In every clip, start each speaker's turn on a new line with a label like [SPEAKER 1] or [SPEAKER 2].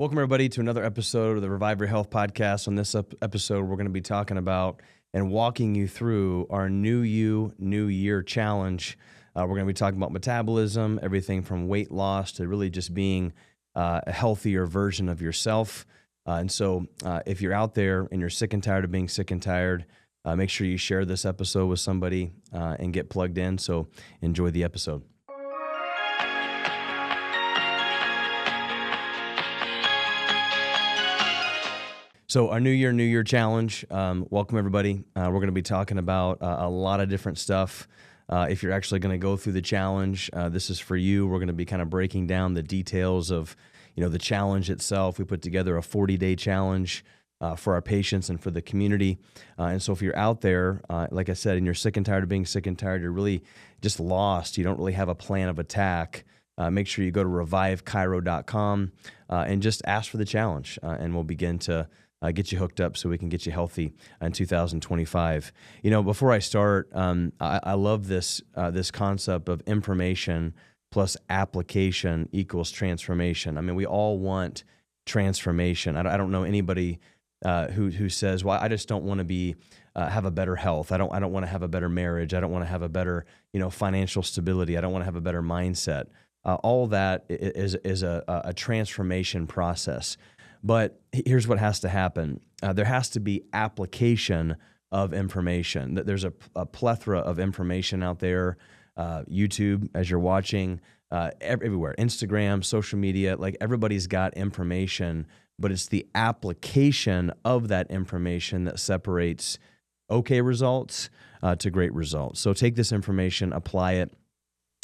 [SPEAKER 1] Welcome, everybody, to another episode of the Revive Your Health podcast. On this episode, we're going to be talking about and walking you through our New You, New Year challenge. We're going to be talking about metabolism, everything from weight loss to really just being a healthier version of yourself. If you're out there and you're sick and tired of being sick and tired, make sure you share this episode with somebody and get plugged in. So enjoy the episode. So our New Year challenge, welcome everybody. We're going to be talking about a lot of different stuff. If you're actually going to go through the challenge, this is for you. We're going to be kind of breaking down the details of, the challenge itself. We put together a 40-day challenge for our patients and for the community. And so if you're out there, like I said, and you're sick and tired of being sick and tired, you're really just lost, you don't really have a plan of attack, make sure you go to revivechiro.com and just ask for the challenge, and we'll begin to get you hooked up so we can get you healthy in 2025. Before I start, I love this concept of information plus application equals transformation. I mean, we all want transformation. I don't know anybody who says, "Well, I just don't want to have a better health. I don't want to have a better marriage. I don't want to have a better financial stability. I don't want to have a better mindset." All that is a transformation process. But here's what has to happen. There has to be application of information. There's a plethora of information out there, YouTube, as you're watching, everywhere, Instagram, social media, like everybody's got information, but it's the application of that information that separates okay results to great results. So take this information, apply it,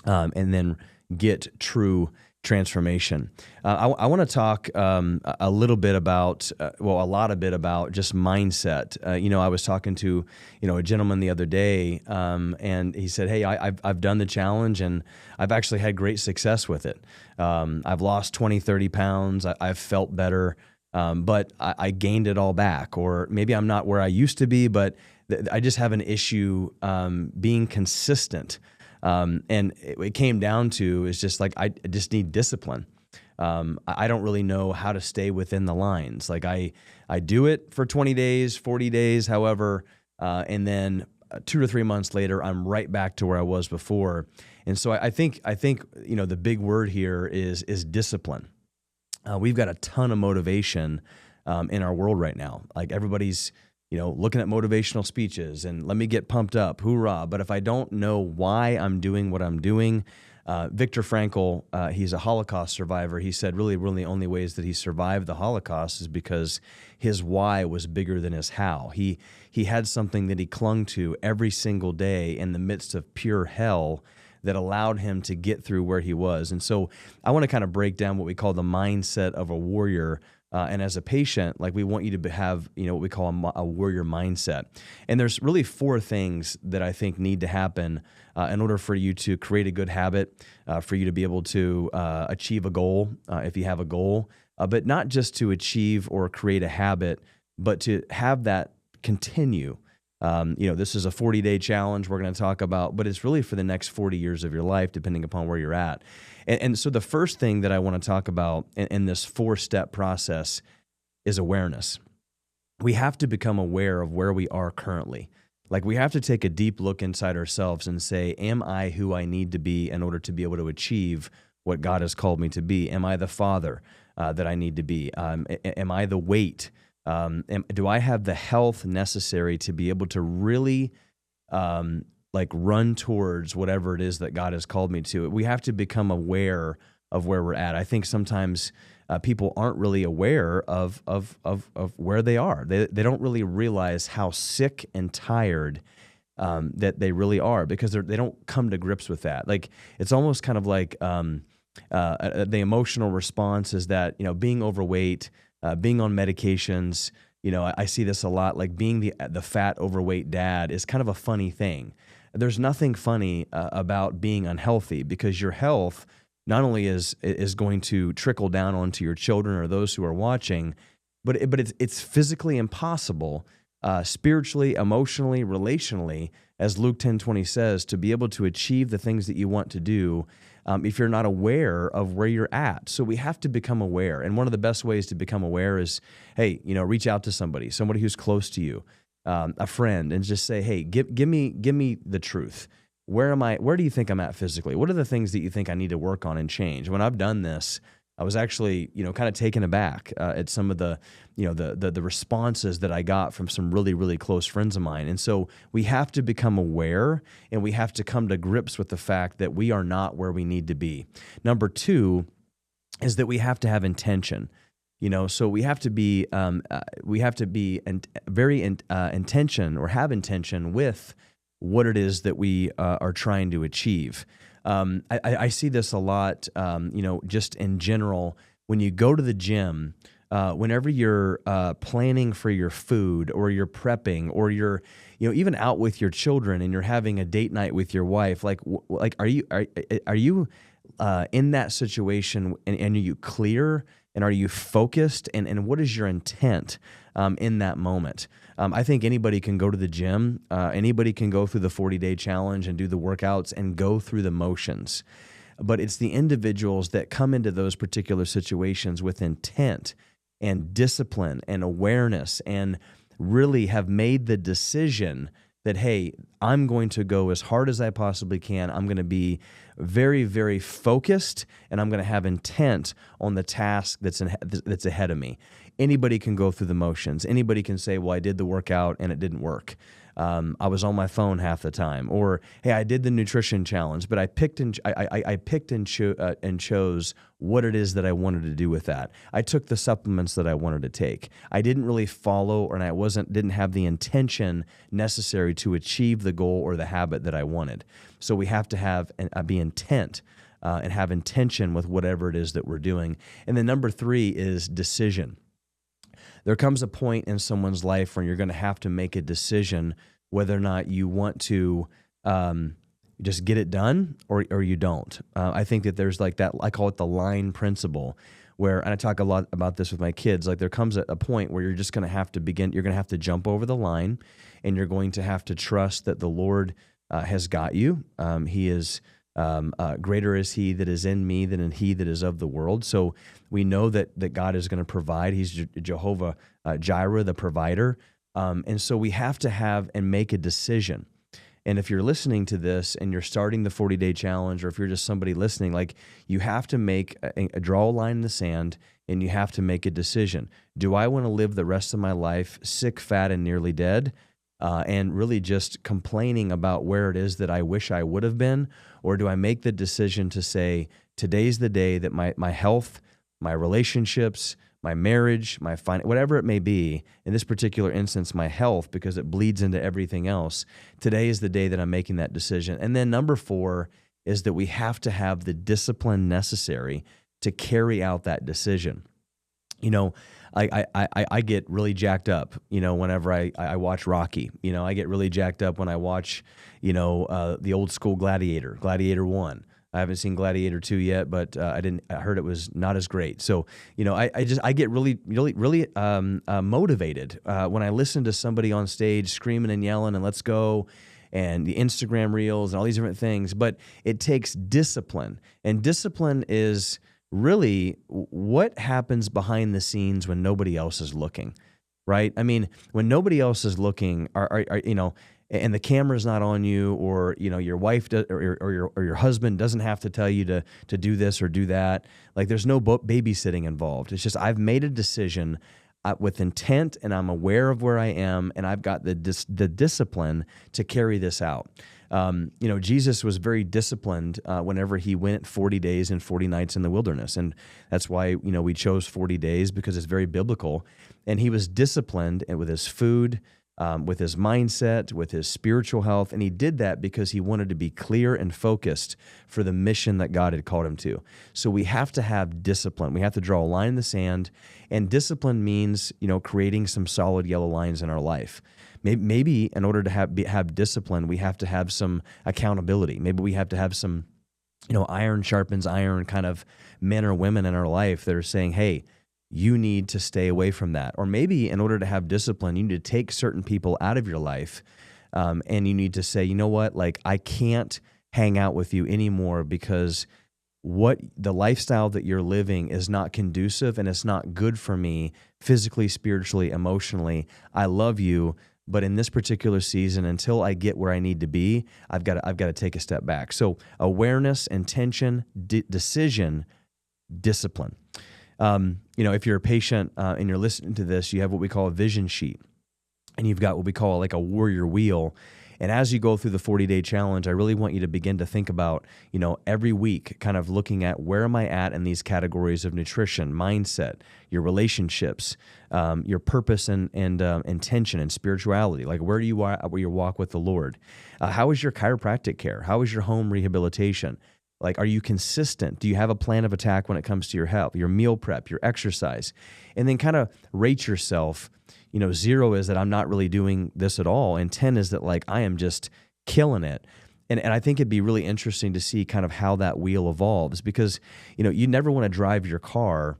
[SPEAKER 1] and then get true transformation. I want to talk a little bit about, a lot about just mindset. I was talking to, a gentleman the other day, and he said, "Hey, I've done the challenge and I've actually had great success with it. I've lost 20, 30 pounds. I've felt better, but I gained it all back. Or maybe I'm not where I used to be, but I just have an issue being consistent." And it came down to is just like, I just need discipline. I don't really know how to stay within the lines. Like I do it for 20 days, 40 days, however, and then 2 to 3 months later, I'm right back to where I was before. And so I think, the big word here is discipline. We've got a ton of motivation in our world right now. Like everybody's looking at motivational speeches and let me get pumped up, hoorah. But if I don't know why I'm doing what I'm doing, Viktor Frankl, he's a Holocaust survivor. He said really the only ways that he survived the Holocaust is because his why was bigger than his how. He had something that he clung to every single day in the midst of pure hell that allowed him to get through where he was. And so I want to kind of break down what we call the mindset of a warrior. And as a patient, like we want you to have, what we call a warrior mindset. And there's really 4 things that I think need to happen in order for you to create a good habit, for you to be able to achieve a goal, if you have a goal, but not just to achieve or create a habit, but to have that continue. This is a 40-day challenge we're going to talk about, but it's really for the next 40 years of your life, depending upon where you're at. And so the first thing that I want to talk about in this 4-step process is awareness. We have to become aware of where we are currently. Like we have to take a deep look inside ourselves and say, am I who I need to be in order to be able to achieve what God has called me to be? Am I the father that I need to be? Am I the weight? Do I have the health necessary to be able to really run towards whatever it is that God has called me to? We have to become aware of where we're at. I think sometimes people aren't really aware of where they are. They don't really realize how sick and tired that they really are because they don't come to grips with that. Like it's almost kind of like the emotional response is that being overweight, being on medications. I see this a lot. Like being the fat, overweight dad is kind of a funny thing. There's nothing funny about being unhealthy because your health not only is going to trickle down onto your children or those who are watching, but it's physically impossible, spiritually, emotionally, relationally, as Luke 10:20 says, to be able to achieve the things that you want to do if you're not aware of where you're at. So we have to become aware. And one of the best ways to become aware is, hey, reach out to somebody who's close to you, a friend, and just say, hey, give me the truth. Where am I? Where do you think I'm at physically? What are the things that you think I need to work on and change? When I've done this, I was actually, kind of taken aback at some of the, the responses that I got from some really, really close friends of mine. And so we have to become aware, and we have to come to grips with the fact that we are not where we need to be. Number two is that we have to have intention. So we have to be very intention, or have intention with what it is that we are trying to achieve. I see this a lot, just in general. When you go to the gym, whenever you're planning for your food, or you're prepping, or you're, even out with your children and you're having a date night with your wife, like are you in that situation, and are you clear, and are you focused, and what is your intent in that moment? I think anybody can go to the gym. Anybody can go through the 40-day challenge and do the workouts and go through the motions. But it's the individuals that come into those particular situations with intent and discipline and awareness, and really have made the decision that, hey, I'm going to go as hard as I possibly can. I'm going to be very, very focused, and I'm going to have intent on the task that's ahead of me. Anybody can go through the motions. Anybody can say, well, I did the workout and it didn't work. I was on my phone half the time. Or, hey, I did the nutrition challenge, but I picked and chose what it is that I wanted to do with that. I took the supplements that I wanted to take. I didn't really follow, and I didn't have the intention necessary to achieve the goal or the habit that I wanted. So we have to have be intent and have intention with whatever it is that we're doing. And then number three is decision. There comes a point in someone's life when you're going to have to make a decision whether or not you want to just get it done or you don't. I think that there's like that, I call it the line principle, where, and I talk a lot about this with my kids, like there comes a point where you're just going to have to you're going to have to jump over the line, and you're going to have to trust that the Lord has got you. He is greater is he that is in me than in he that is of the world. So we know that God is going to provide. He's Jehovah Jireh, the provider. And so we have to have and make a decision. And if you're listening to this and you're starting the 40-day challenge, or if you're just somebody listening, like, you have to draw a line in the sand, and you have to make a decision. Do I want to live the rest of my life sick, fat, and nearly dead? And really just complaining about where it is that I wish I would have been? Or do I make the decision to say, today's the day that my health, my relationships, my marriage, whatever it may be, in this particular instance, my health, because it bleeds into everything else, today is the day that I'm making that decision. And then number four is that we have to have the discipline necessary to carry out that decision. I get really jacked up, whenever I watch Rocky. I get really jacked up when I watch, the old school Gladiator 1. I haven't seen Gladiator 2 yet, but I heard it was not as great. So, I get really, really, really motivated when I listen to somebody on stage screaming and yelling and let's go, and the Instagram reels and all these different things. But it takes discipline, and discipline is really what happens behind the scenes when nobody else is looking, right? I mean, when nobody else is looking, and the camera's not on you, or your wife or your husband doesn't have to tell you to do this or do that. Like, there's no babysitting involved. It's just, I've made a decision with intent, and I'm aware of where I am, and I've got the discipline to carry this out. Jesus was very disciplined whenever he went 40 days and 40 nights in the wilderness. And that's why, we chose 40 days, because it's very biblical. And he was disciplined with his food, with his mindset, with his spiritual health. And he did that because he wanted to be clear and focused for the mission that God had called him to. So we have to have discipline. We have to draw a line in the sand. And discipline means, creating some solid yellow lines in our life. Maybe in order to have discipline, we have to have some accountability. Maybe we have to have some, iron sharpens iron kind of men or women in our life that are saying, hey, you need to stay away from that. Or maybe in order to have discipline, you need to take certain people out of your life, and you need to say, you know what, like, I can't hang out with you anymore because what the lifestyle that you're living is not conducive and it's not good for me physically, spiritually, emotionally. I love you, but in this particular season, until I get where I need to be, I've got to take a step back. So awareness, intention, decision, discipline. If you're a patient and you're listening to this, you have what we call a vision sheet, and you've got what we call like a warrior wheel. And as you go through the 40-day challenge, I really want you to begin to think about, every week, kind of looking at where am I at in these categories of nutrition, mindset, your relationships, your purpose and intention and spirituality. Like where do you are with your walk with the Lord? How is your chiropractic care? How is your home rehabilitation? Like, are you consistent? Do you have a plan of attack when it comes to your health, your meal prep, your exercise? And then kind of rate yourself. 0 is that I'm not really doing this at all. And 10 is that like I am just killing it. And I think it'd be really interesting to see kind of how that wheel evolves because, you never want to drive your car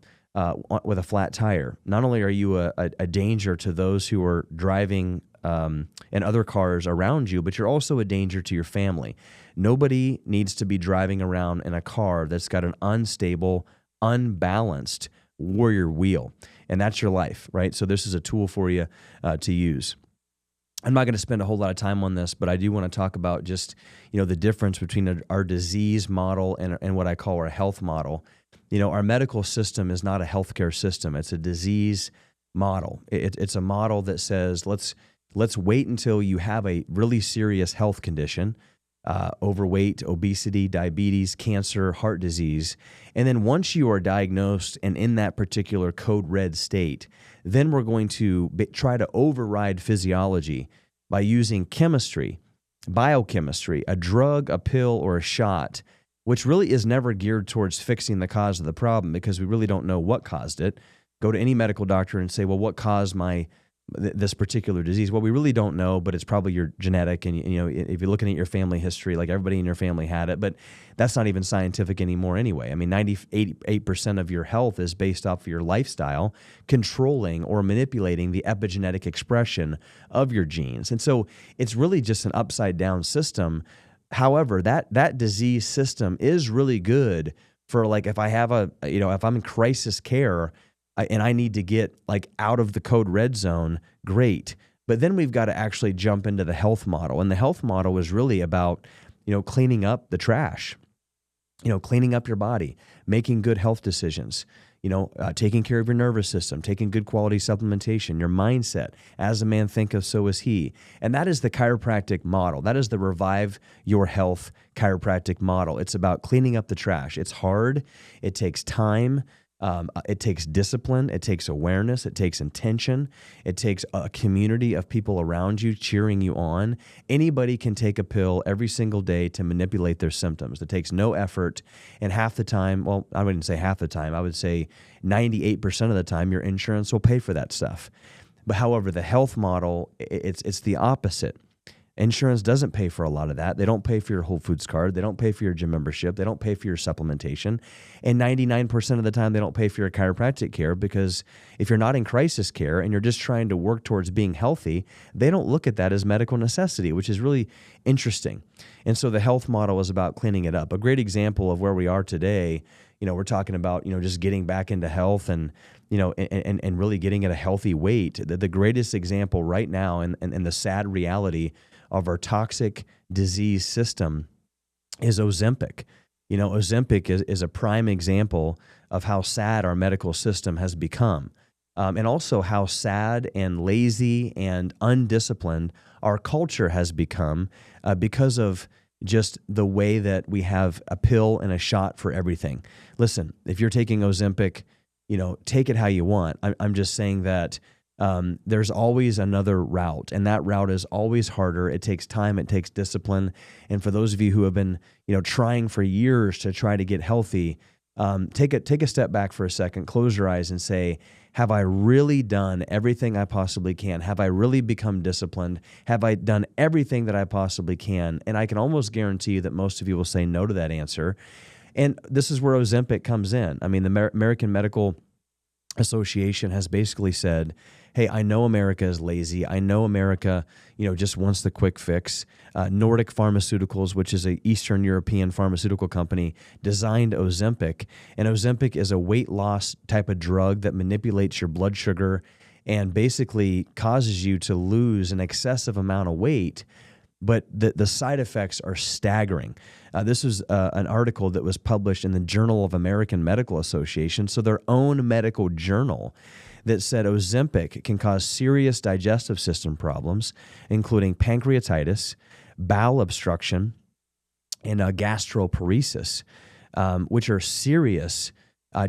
[SPEAKER 1] with a flat tire. Not only are you a danger to those who are driving and other cars around you, but you're also a danger to your family. Nobody needs to be driving around in a car that's got an unstable, unbalanced warrior wheel. And that's your life, right? So this is a tool for you to use. I'm not going to spend a whole lot of time on this, but I do want to talk about just, the difference between our disease model and what I call our health model. Our medical system is not a healthcare system. It's a disease model. It's a model that says, let's wait until you have a really serious health condition, overweight, obesity, diabetes, cancer, heart disease. And then once you are diagnosed and in that particular code red state, then we're going to try to override physiology by using chemistry, biochemistry, a drug, a pill, or a shot, which really is never geared towards fixing the cause of the problem because we really don't know what caused it. Go to any medical doctor and say, well, what caused this particular disease? Well, we really don't know, but it's probably your genetic. And, if you're looking at your family history, like everybody in your family had it, but that's not even scientific anymore anyway. I mean, 88% of your health is based off of your lifestyle, controlling or manipulating the epigenetic expression of your genes. And so it's really just an upside down system. However, that disease system is really good for like, if I have if I'm in crisis care, and I need to get like out of the code red zone, great. But then we've got to actually jump into the health model. And the health model is really about, cleaning up the trash, cleaning up your body, making good health decisions, taking care of your nervous system, taking good quality supplementation, your mindset. As a man thinketh, so is he. And that is the chiropractic model. That is the Revive Your Health chiropractic model. It's about cleaning up the trash. It's hard. It takes time. It takes discipline, it takes awareness, it takes intention, it takes a community of people around you cheering you on. Anybody can take a pill every single day to manipulate their symptoms. It takes no effort, and half the time, well, I wouldn't say half the time, I would say 98% of the time your insurance will pay for that stuff. But however, the health model, it's the opposite. Insurance doesn't pay for a lot of that. They don't pay for your Whole Foods card. They don't pay for your gym membership. They don't pay for your supplementation. And 99% of the time, they don't pay for your chiropractic care because if you're not in crisis care and you're just trying to work towards being healthy, they don't look at that as medical necessity, which is really interesting. And so the health model is about cleaning it up. A great example of where we are today, we're talking about, just getting back into health and really getting at a healthy weight. The greatest example right now and the sad reality of our toxic disease system is Ozempic. Ozempic is a prime example of how sad our medical system has become, and also how sad and lazy and undisciplined our culture has become because of just the way that we have a pill and a shot for everything. Listen, if you're taking Ozempic, take it how you want. I'm just saying that there's always another route, and that route is always harder. It takes time. It takes discipline. And for those of you who have been, trying for years to try to get healthy, take a step back for a second, close your eyes and say, have I really done everything I possibly can? Have I really become disciplined? Have I done everything that I possibly can? And I can almost guarantee you that most of you will say no to that answer. And this is where Ozempic comes in. I mean, the American Medical Association has basically said, hey, I know America is lazy. I know America, just wants the quick fix. Nordic Pharmaceuticals, which is an Eastern European pharmaceutical company, designed Ozempic. And Ozempic is a weight loss type of drug that manipulates your blood sugar and basically causes you to lose an excessive amount of weight. But the side effects are staggering. This was an article that was published in the Journal of American Medical Association, so their own medical journal, that said Ozempic can cause serious digestive system problems, including pancreatitis, bowel obstruction, and gastroparesis, which are serious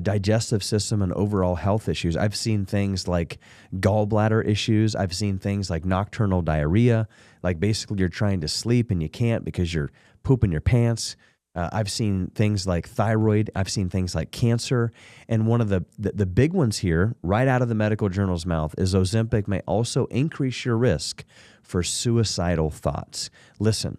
[SPEAKER 1] digestive system and overall health issues. I've seen things like gallbladder issues. I've seen things like nocturnal diarrhea, like basically you're trying to sleep and you can't because you're pooping your pants. I've seen things like thyroid. I've seen things like cancer. And one of the big ones here, right out of the medical journal's mouth, is Ozempic may also increase your risk for suicidal thoughts. Listen,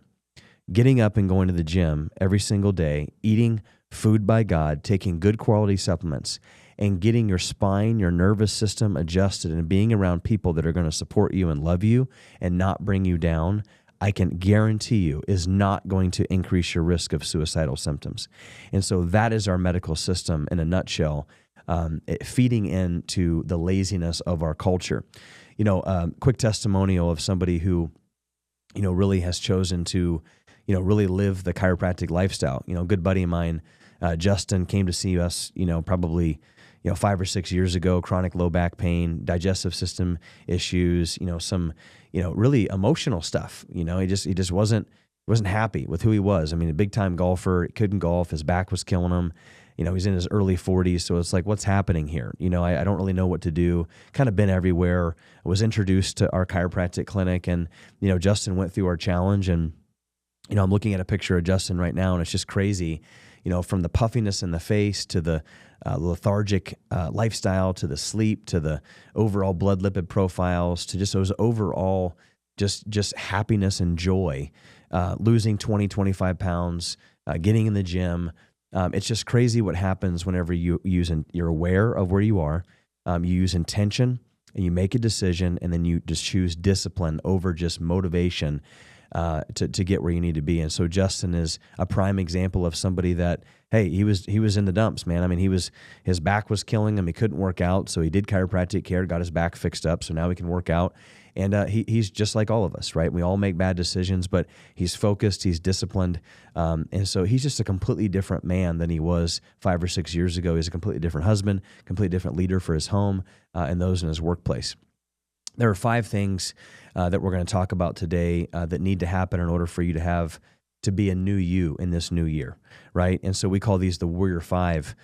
[SPEAKER 1] getting up and going to the gym every single day, eating food by God, taking good quality supplements, and getting your spine, your nervous system adjusted and being around people that are going to support you and love you and not bring you down, I can guarantee you is not going to increase your risk of suicidal symptoms. And so that is our medical system in a nutshell, feeding into the laziness of our culture. Quick testimonial of somebody who, really has chosen to, really live the chiropractic lifestyle. A good buddy of mine, Justin, came to see us, probably 5 or 6 years ago, chronic low back pain, digestive system issues, some, really emotional stuff. He just wasn't happy with who he was. I mean, a big time golfer, couldn't golf. His back was killing him. He's in his early 40s. So it's like, what's happening here? I don't really know what to do. Kind of been everywhere. I was introduced to our chiropractic clinic, and, Justin went through our challenge, and, I'm looking at a picture of Justin right now, and it's just crazy, from the puffiness in the face to the lethargic lifestyle, to the sleep, to the overall blood lipid profiles, to just those overall just happiness and joy, losing 20, 25 pounds, getting in the gym. It's just crazy what happens whenever you're aware of where you are, you use intention, and you make a decision, and then you just choose discipline over just motivation to get where you need to be. And so Justin is a prime example of somebody that, hey, he was in the dumps, man. I mean, his back was killing him. He couldn't work out, so he did chiropractic care, got his back fixed up, so now he can work out. And he's just like all of us, right? We all make bad decisions, but he's focused, he's disciplined, and so he's just a completely different man than he was 5 or 6 years ago. He's a completely different husband, completely different leader for his home and those in his workplace. There are 5 things that we're going to talk about today that need to happen in order for you to be a new you in this new year, right? And so we call these the Warrior 5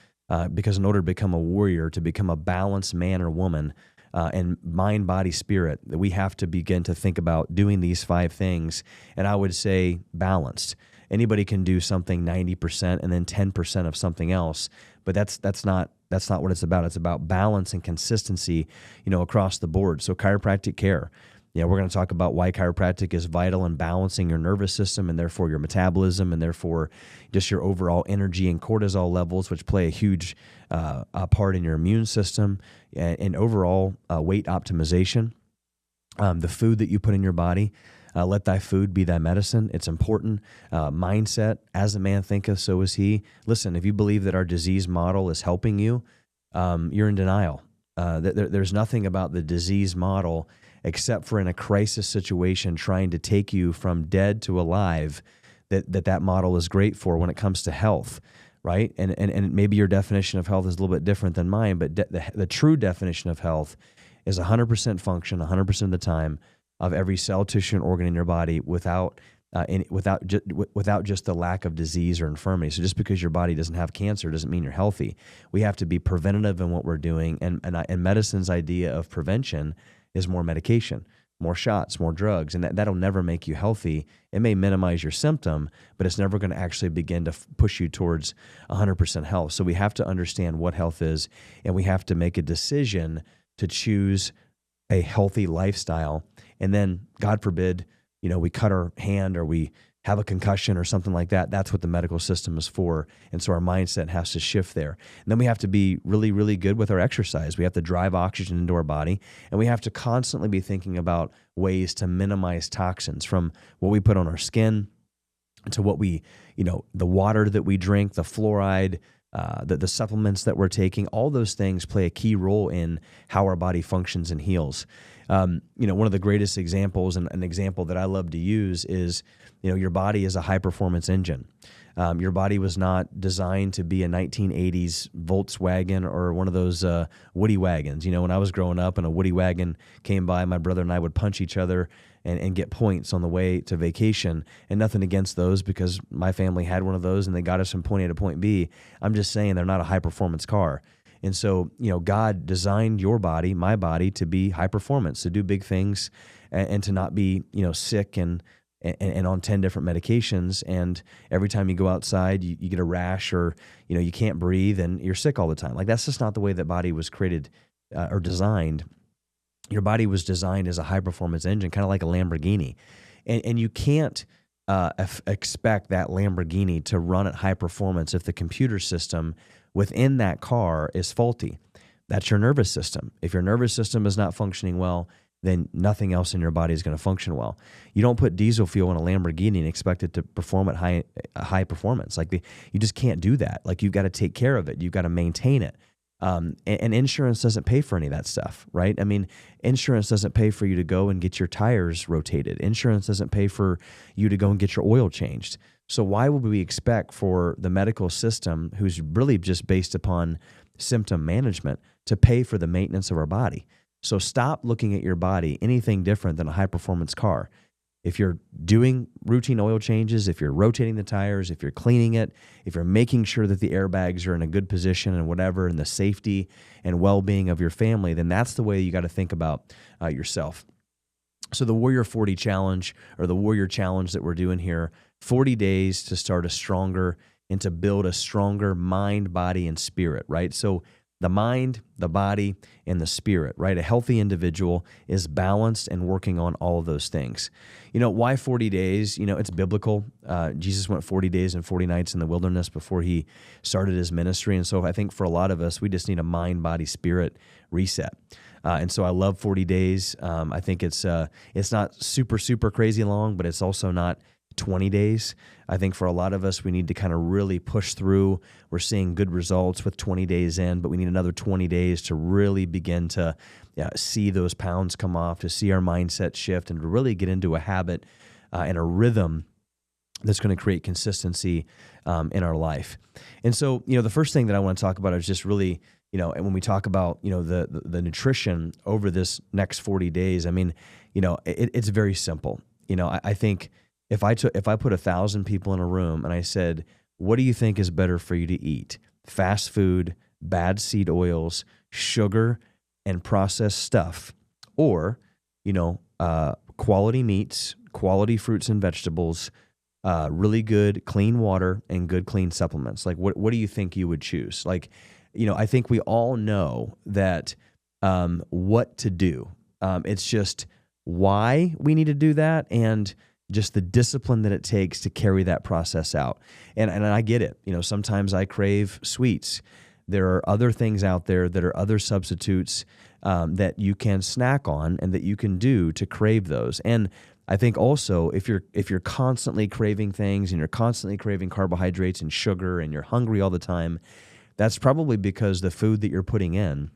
[SPEAKER 1] because in order to become a warrior, to become a balanced man or woman, and mind, body, spirit, that we have to begin to think about doing these 5 things. And I would say balanced. Anybody can do something 90% and then 10% of something else, but that's not what it's about. It's about balance and consistency, across the board. So chiropractic care. We're going to talk about why chiropractic is vital in balancing your nervous system and therefore your metabolism and therefore just your overall energy and cortisol levels, which play a huge part in your immune system and overall weight optimization. The food that you put in your body, let thy food be thy medicine. It's important. Mindset, as a man thinketh, so is he. Listen, if you believe that our disease model is helping you, you're in denial. There's nothing about the disease model except for in a crisis situation trying to take you from dead to alive that model is great for when it comes to health, right? And maybe your definition of health is a little bit different than mine, but the true definition of health is 100% function 100% of the time of every cell, tissue, and organ in your body without just the lack of disease or infirmity. So just because your body doesn't have cancer doesn't mean you're healthy. We have to be preventative in what we're doing, and medicine's idea of prevention is more medication, more shots, more drugs, and that'll never make you healthy. It may minimize your symptom, but it's never going to actually begin to push you towards 100% health. So we have to understand what health is, and we have to make a decision to choose a healthy lifestyle. And then, God forbid, we cut our hand or we have a concussion or something like that. That's what the medical system is for. And so our mindset has to shift there. And then we have to be really, really good with our exercise. We have to drive oxygen into our body, and we have to constantly be thinking about ways to minimize toxins from what we put on our skin to what we, the water that we drink, the fluoride, the supplements that we're taking. All those things play a key role in how our body functions and heals. One of the greatest examples, and an example that I love to use is, your body is a high performance engine. Your body was not designed to be a 1980s Volkswagen or one of those Woody wagons. When I was growing up and a Woody wagon came by, my brother and I would punch each other and get points on the way to vacation. And nothing against those, because my family had one of those and they got us from point A to point B. I'm just saying they're not a high performance car. And so, God designed your body, my body, to be high performance, to do big things, and to not be, sick and on 10 different medications. And every time you go outside, you get a rash, or, you can't breathe and you're sick all the time. Like, that's just not the way that body was created or designed. Your body was designed as a high performance engine, kind of like a Lamborghini. And you can't expect that Lamborghini to run at high performance if the computer system within that car is faulty. That's your nervous system. If your nervous system is not functioning well, then nothing else in your body is going to function well. You don't put diesel fuel in a Lamborghini and expect it to perform at high performance. You just can't do that. Like, you've got to take care of it. You've got to maintain it. And insurance doesn't pay for any of that stuff, right? I mean, insurance doesn't pay for you to go and get your tires rotated. Insurance doesn't pay for you to go and get your oil changed. So why would we expect for the medical system, who's really just based upon symptom management, to pay for the maintenance of our body? So stop looking at your body anything different than a high-performance car. If you're doing routine oil changes, if you're rotating the tires, if you're cleaning it, if you're making sure that the airbags are in a good position and whatever, and the safety and well-being of your family, then that's the way you got to think about yourself. So the Warrior 40 Challenge, or the Warrior Challenge that we're doing here, 40 days to start a stronger and to build a stronger mind, body, and spirit, right? So the mind, the body, and the spirit, right? A healthy individual is balanced and working on all of those things. Why 40 days? It's biblical. Jesus went 40 days and 40 nights in the wilderness before he started his ministry. And so I think for a lot of us, we just need a mind, body, spirit reset. And so I love 40 days. I think it's not super, super crazy long, but it's also not 20 days. I think for a lot of us, we need to kind of really push through. We're seeing good results with 20 days in, but we need another 20 days to really begin to see those pounds come off, to see our mindset shift, and to really get into a habit and a rhythm that's going to create consistency in our life. And so, the first thing that I want to talk about is just really, and when we talk about, the nutrition over this next 40 days, I mean, it's very simple. I think if I put 1,000 people in a room and I said, what do you think is better for you to eat? Fast food, bad seed oils, sugar, and processed stuff, or, quality meats, quality fruits and vegetables, really good clean water, and good clean supplements. Like, what do you think you would choose? Like, I think we all know that what to do. It's just why we need to do that, and just the discipline that it takes to carry that process out. And I get it. Sometimes I crave sweets. There are other things out there that are other substitutes that you can snack on and that you can do to crave those. And I think also if you're constantly craving things and you're constantly craving carbohydrates and sugar and you're hungry all the time, that's probably because the food that you're putting in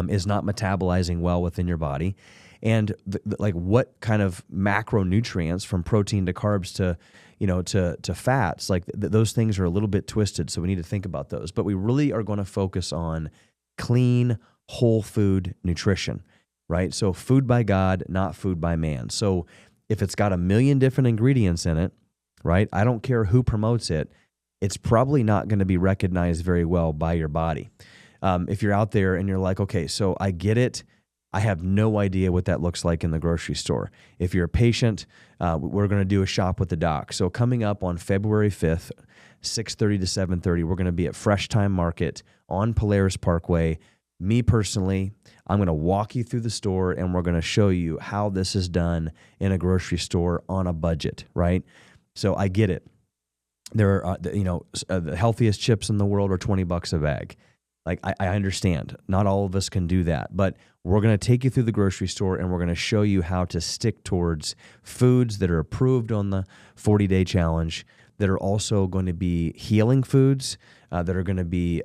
[SPEAKER 1] is not metabolizing well within your body. And like what kind of macronutrients, from protein to carbs to fats, like those things are a little bit twisted. So we need to think about those. But we really are going to focus on clean, whole food nutrition, right? So food by God, not food by man. So if it's got 1 million different ingredients in it, right? I don't care who promotes it. It's probably not going to be recognized very well by your body. If you're out there and you're like, okay, so I get it. I have no idea what that looks like in the grocery store. If you're a patient, we're going to do a shop with the doc. So coming up on February 5th, 6:30 to 7:30, we're going to be at Fresh Time Market on Polaris Parkway. Me personally, I'm going to walk you through the store and we're going to show you how this is done in a grocery store on a budget, right? So I get it. There are, the healthiest chips in the world are $20 a bag. Like I understand, not all of us can do that, but we're going to take you through the grocery store and we're going to show you how to stick towards foods that are approved on the 40-day challenge, that are also going to be healing foods, that are going to be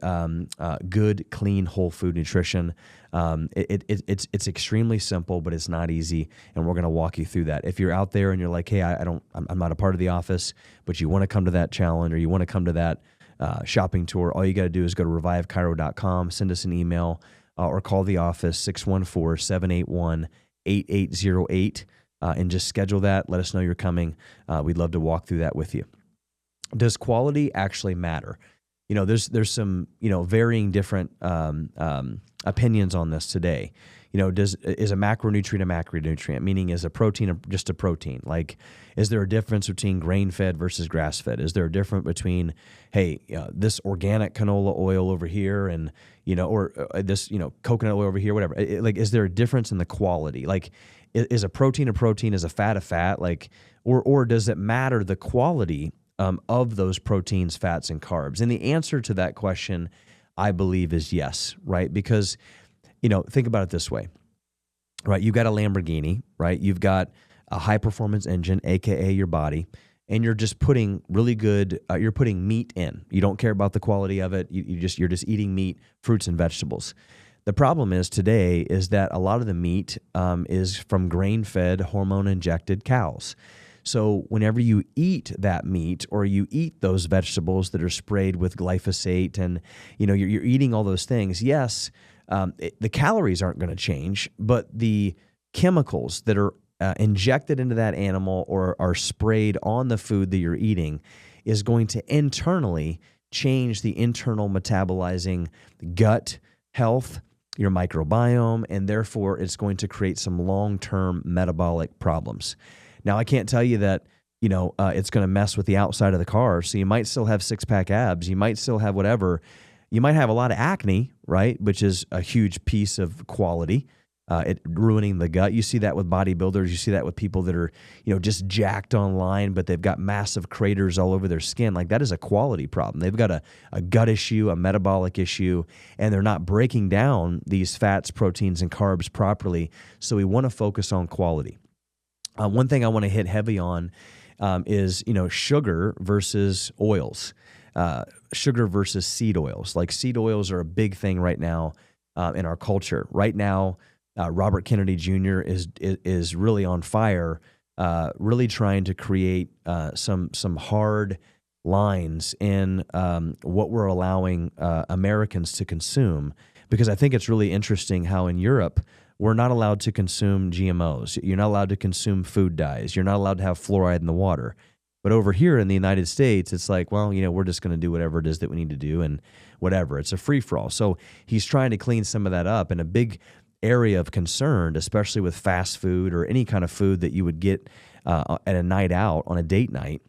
[SPEAKER 1] good, clean, whole food nutrition. It's extremely simple, but it's not easy, and we're going to walk you through that. If you're out there and you're like, hey, I'm not a part of the office, but you want to come to that challenge or you want to come to that shopping tour, all you got to do is go to revivechiro.com, send us an email, or call the office 614-781-8808, and just schedule that. Let us know you're coming. We'd love to walk through that with you. Does quality actually matter? There's some varying different opinions on this today. Is a macronutrient a macronutrient? Meaning, is a protein just a protein? Like, is there a difference between grain-fed versus grass-fed? Is there a difference between, hey, this organic canola oil over here and, or this, coconut oil over here, whatever? Is there a difference in the quality? Like, is a protein? Is a fat? Like, or does it matter the quality of those proteins, fats, and carbs? And the answer to that question, I believe, is yes, right? Because, think about it this way, right? You've got a Lamborghini, right? You've got a high-performance engine, AKA your body, and you're just putting really good, you're putting meat in. You don't care about the quality of it. You're just eating meat, fruits, and vegetables. The problem is today is that a lot of the meat is from grain-fed, hormone-injected cows. So whenever you eat that meat or you eat those vegetables that are sprayed with glyphosate and, you're eating all those things, yes, the calories aren't going to change, but the chemicals that are injected into that animal or are sprayed on the food that you're eating is going to internally change the internal metabolizing gut health, your microbiome, and therefore it's going to create some long-term metabolic problems. Now, I can't tell you that, it's going to mess with the outside of the car. So you might still have six-pack abs. You might still have whatever. You might have a lot of acne, right, which is a huge piece of quality, it ruining the gut. You see that with bodybuilders. You see that with people that are, just jacked online, but they've got massive craters all over their skin. Like, that is a quality problem. They've got a gut issue, a metabolic issue, and they're not breaking down these fats, proteins, and carbs properly. So we want to focus on quality. One thing I want to hit heavy on is, sugar versus oils, sugar versus seed oils. Like, seed oils are a big thing right now in our culture. Right now, Robert Kennedy Jr. is really on fire, really trying to create some hard lines in what we're allowing Americans to consume, because I think it's really interesting how in Europe, we're not allowed to consume GMOs. You're not allowed to consume food dyes. You're not allowed to have fluoride in the water. But over here in the United States, it's like, well, we're just going to do whatever it is that we need to do and whatever. It's a free-for-all. So he's trying to clean some of that up. And a big area of concern, especially with fast food or any kind of food that you would get at a night out on a date night,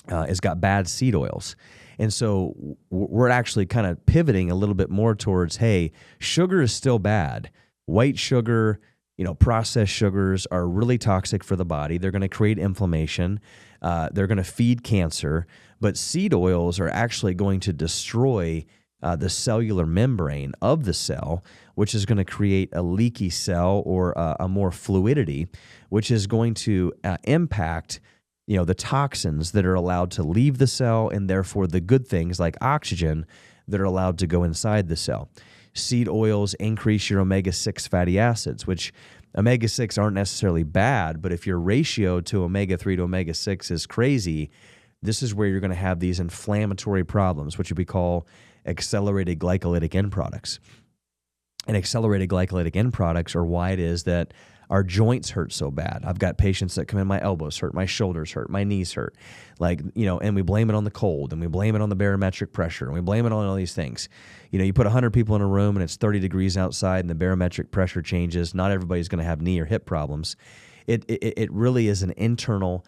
[SPEAKER 1] has got bad seed oils. And so we're actually kind of pivoting a little bit more towards, hey, sugar is still bad. White sugar, processed sugars are really toxic for the body. They're going to create inflammation. They're going to feed cancer. But seed oils are actually going to destroy the cellular membrane of the cell, which is going to create a leaky cell or a more fluidity, which is going to impact the toxins that are allowed to leave the cell, and therefore the good things like oxygen that are allowed to go inside the cell. Seed oils increase your omega-6 fatty acids, which omega-6 aren't necessarily bad, but if your ratio to omega-3 to omega-6 is crazy, this is where you're going to have these inflammatory problems, which we call accelerated glycolytic end products. And accelerated glycolytic end products are why it is that our joints hurt so bad. I've got patients that come in, my elbows hurt, my shoulders hurt, my knees hurt. And we blame it on the cold, and we blame it on the barometric pressure, and we blame it on all these things. You put 100 people in a room and it's 30 degrees outside and the barometric pressure changes. Not everybody's going to have knee or hip problems. It really is an internal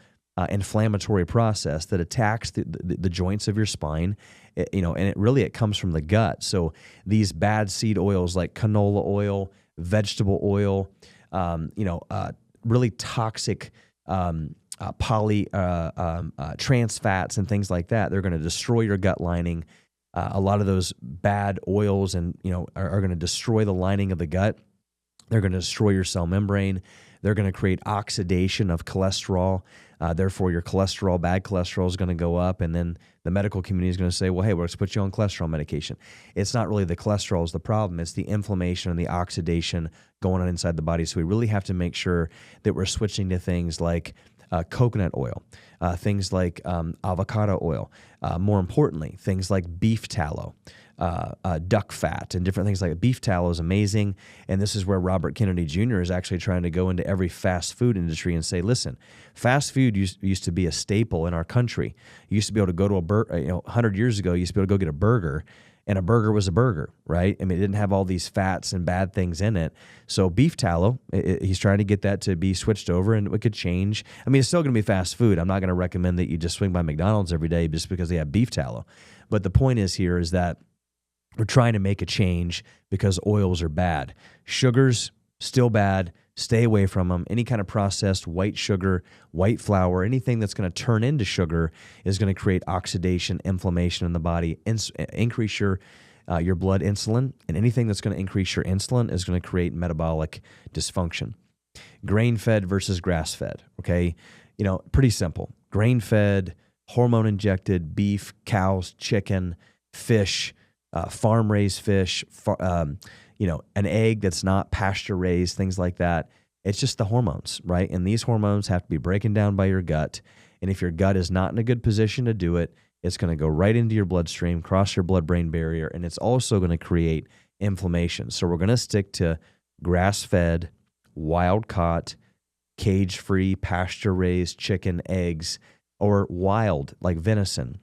[SPEAKER 1] inflammatory process that attacks the joints of your spine, and it comes from the gut. So these bad seed oils like canola oil, vegetable oil, really toxic trans fats and things like that. They're going to destroy your gut lining. A lot of those bad oils and are going to destroy the lining of the gut. They're going to destroy your cell membrane. They're going to create oxidation of cholesterol. Therefore, your cholesterol, bad cholesterol, is going to go up, and then the medical community is going to say, well, hey, we're going to put you on cholesterol medication. It's not really the cholesterol is the problem. It's the inflammation and the oxidation going on inside the body. So we really have to make sure that we're switching to things like coconut oil, things like avocado oil. More importantly, things like beef tallow. Duck fat and different things like that. Beef tallow is amazing, and this is where Robert Kennedy Jr. is actually trying to go into every fast food industry and say, listen, fast food used to be a staple in our country. You used to be able to go to 100 years ago, you used to be able to go get a burger, and a burger was a burger, right? I mean, it didn't have all these fats and bad things in it. So beef tallow, he's trying to get that to be switched over, and it could change. I mean, it's still going to be fast food. I'm not going to recommend that you just swing by McDonald's every day just because they have beef tallow. But the point is that we're trying to make a change because oils are bad. Sugars, still bad. Stay away from them. Any kind of processed white sugar, white flour, anything that's going to turn into sugar is going to create oxidation, inflammation in the body, increase your blood insulin, and anything that's going to increase your insulin is going to create metabolic dysfunction. Grain-fed versus grass-fed, okay? Pretty simple. Grain-fed, hormone-injected beef, cows, chicken, fish, farm-raised fish, an egg that's not pasture-raised, things like that. It's just the hormones, right? And these hormones have to be broken down by your gut. And if your gut is not in a good position to do it, it's going to go right into your bloodstream, cross your blood-brain barrier, and it's also going to create inflammation. So we're going to stick to grass-fed, wild-caught, cage-free, pasture-raised chicken, eggs, or wild, like venison,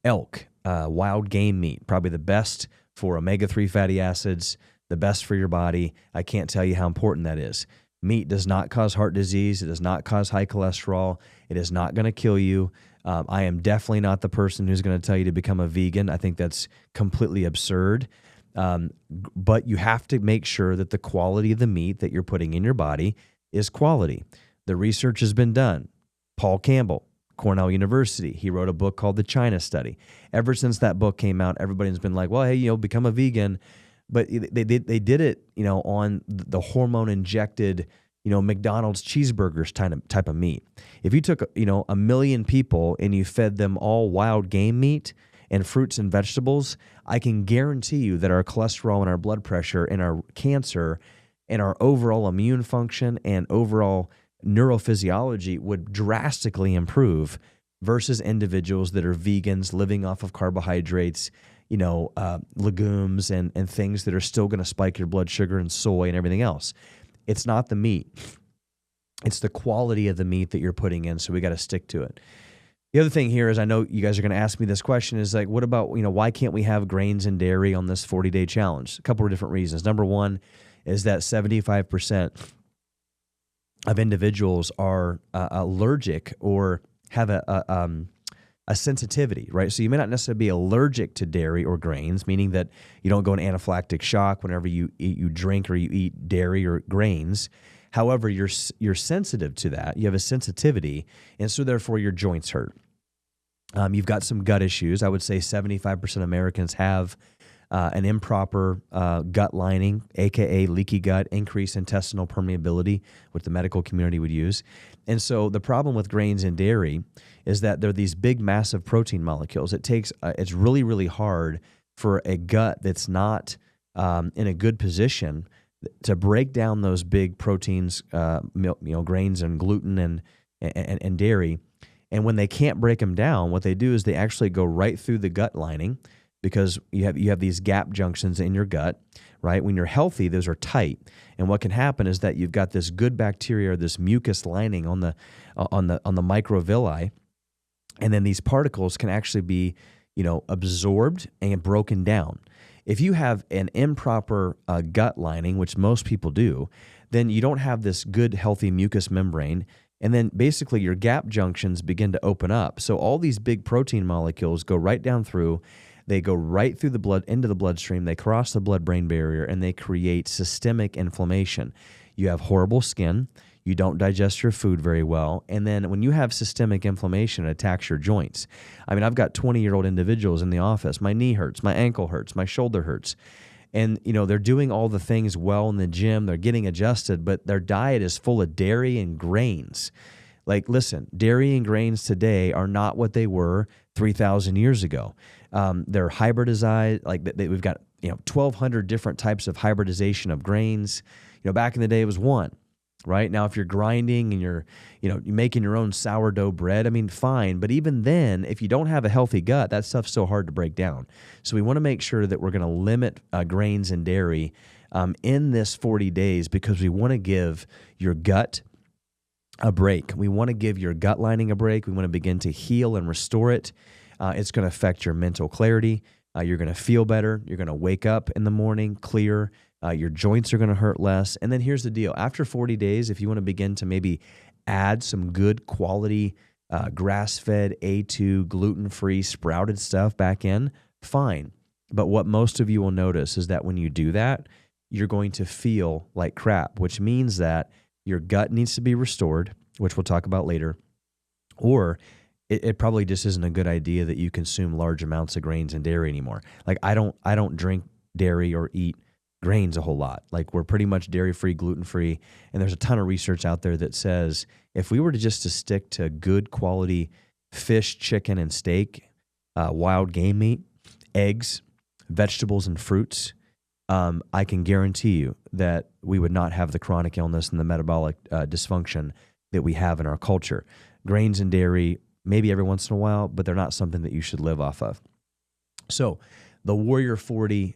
[SPEAKER 1] elk, wild game meat, probably the best for omega-3 fatty acids, the best for your body. I can't tell you how important that is. Meat does not cause heart disease. It does not cause high cholesterol. It is not going to kill you. I am definitely not the person who's going to tell you to become a vegan. I think that's completely absurd. But you have to make sure that the quality of the meat that you're putting in your body is quality. The research has been done. Paul Campbell, Cornell University. He wrote a book called The China Study. Ever since that book came out, everybody's been like, well, hey, become a vegan. But they did it, on the hormone-injected, McDonald's cheeseburgers type of meat. If you took, 1 million people and you fed them all wild game meat and fruits and vegetables, I can guarantee you that our cholesterol and our blood pressure and our cancer and our overall immune function and overall neurophysiology would drastically improve versus individuals that are vegans living off of carbohydrates, legumes and things that are still going to spike your blood sugar and soy and everything else. It's not the meat. It's the quality of the meat that you're putting in, so we got to stick to it. The other thing here is, I know you guys are going to ask me this question, is like, what about, why can't we have grains and dairy on this 40-day challenge? A couple of different reasons. Number one is that 75% of individuals are allergic or have a sensitivity, right? So you may not necessarily be allergic to dairy or grains, meaning that you don't go in anaphylactic shock whenever you drink or you eat dairy or grains. However, you're sensitive to that. You have a sensitivity, and so therefore your joints hurt. You've got some gut issues. I would say 75% of Americans have an improper gut lining, aka leaky gut, increased intestinal permeability, which the medical community would use. And so the problem with grains and dairy is that they're these big, massive protein molecules. It's really, really hard for a gut that's not in a good position to break down those big proteins, grains and gluten and dairy. And when they can't break them down, what they do is they actually go right through the gut lining, because you have these gap junctions in your gut, right? When you're healthy, those are tight. And what can happen is that you've got this good bacteria, this mucus lining on the microvilli, and then these particles can actually be, absorbed and broken down. If you have an improper gut lining, which most people do, then you don't have this good, healthy mucous membrane. And then basically your gap junctions begin to open up. So all these big protein molecules go right down through. They go right through the blood, into the bloodstream. They cross the blood-brain barrier, and they create systemic inflammation. You have horrible skin. you don't digest your food very well. And then when you have systemic inflammation, it attacks your joints. I mean, I've got 20-year-old individuals in the office. My knee hurts, my ankle hurts, my shoulder hurts. And, they're doing all the things well in the gym. They're getting adjusted, but their diet is full of dairy and grains. Like, listen, dairy and grains today are not what they were 3,000 years ago. They're hybridized. We've got 1,200 different types of hybridization of grains. Back in the day it was one. Right now, if you're grinding and you're making your own sourdough bread, I mean, fine. But even then, if you don't have a healthy gut, that stuff's so hard to break down. So we want to make sure that we're going to limit grains and dairy in this 40 days because we want to give your gut a break. We want to give your gut lining a break. We want to begin to heal and restore it. It's going to affect your mental clarity. You're going to feel better. You're going to wake up in the morning clear. Your joints are going to hurt less. And then here's the deal. After 40 days, if you want to begin to maybe add some good quality grass-fed A2 gluten-free sprouted stuff back in, fine. But what most of you will notice is that when you do that, you're going to feel like crap, which means that your gut needs to be restored, which we'll talk about later, or it probably just isn't a good idea that you consume large amounts of grains and dairy anymore. Like I don't drink dairy or eat grains a whole lot. Like we're pretty much dairy-free, gluten-free, and there's a ton of research out there that says if we were to stick to good quality fish, chicken, and steak, wild game meat, eggs, vegetables, and fruits, I can guarantee you that we would not have the chronic illness and the metabolic dysfunction that we have in our culture. Grains and dairy, maybe every once in a while, but they're not something that you should live off of. So the Warrior 40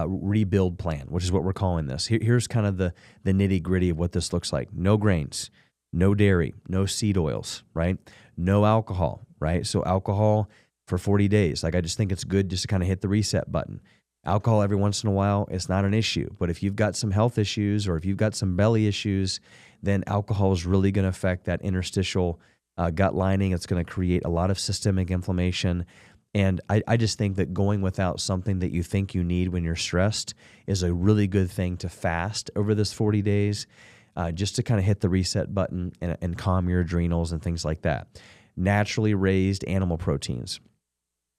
[SPEAKER 1] rebuild plan, which is what we're calling this. Here's kind of the nitty gritty of what this looks like. No grains, no dairy, no seed oils, right? No alcohol, right? So alcohol for 40 days. Like I just think it's good just to kind of hit the reset button. Alcohol every once in a while, it's not an issue. But if you've got some health issues or if you've got some belly issues, then alcohol is really going to affect that interstitial gut lining. It's going to create a lot of systemic inflammation. And I just think that going without something that you think you need when you're stressed is a really good thing to fast over this 40 days, just to kind of hit the reset button and calm your adrenals and things like that. Naturally raised animal proteins,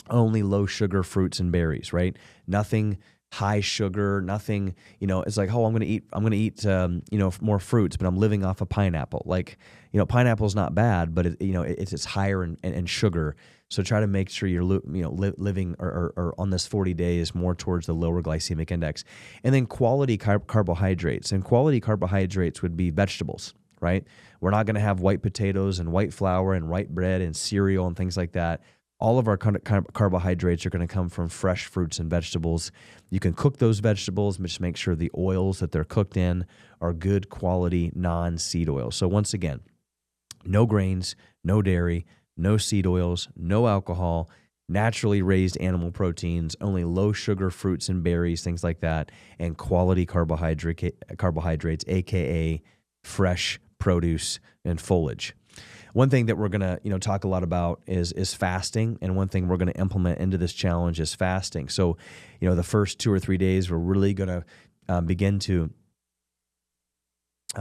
[SPEAKER 1] only low sugar fruits and berries, right? Nothing high sugar, nothing, it's like, oh, I'm going to eat, more fruits, but I'm living off a pineapple. Like, pineapple is not bad, but it's higher in sugar. So try to make sure you're living or on this 40 days more towards the lower glycemic index. And then quality carbohydrates. And quality carbohydrates would be vegetables, right? We're not going to have white potatoes and white flour and white bread and cereal and things like that. All of our carbohydrates are going to come from fresh fruits and vegetables. You can cook those vegetables, but just make sure the oils that they're cooked in are good quality non-seed oils. So once again, no grains, no dairy, no seed oils, no alcohol, naturally raised animal proteins, only low sugar fruits and berries, things like that, and quality carbohydrates, aka fresh produce and foliage. One thing that we're going to talk a lot about is fasting, and one thing we're going to implement into this challenge is fasting. So, the first 2 or 3 days we're really going to begin to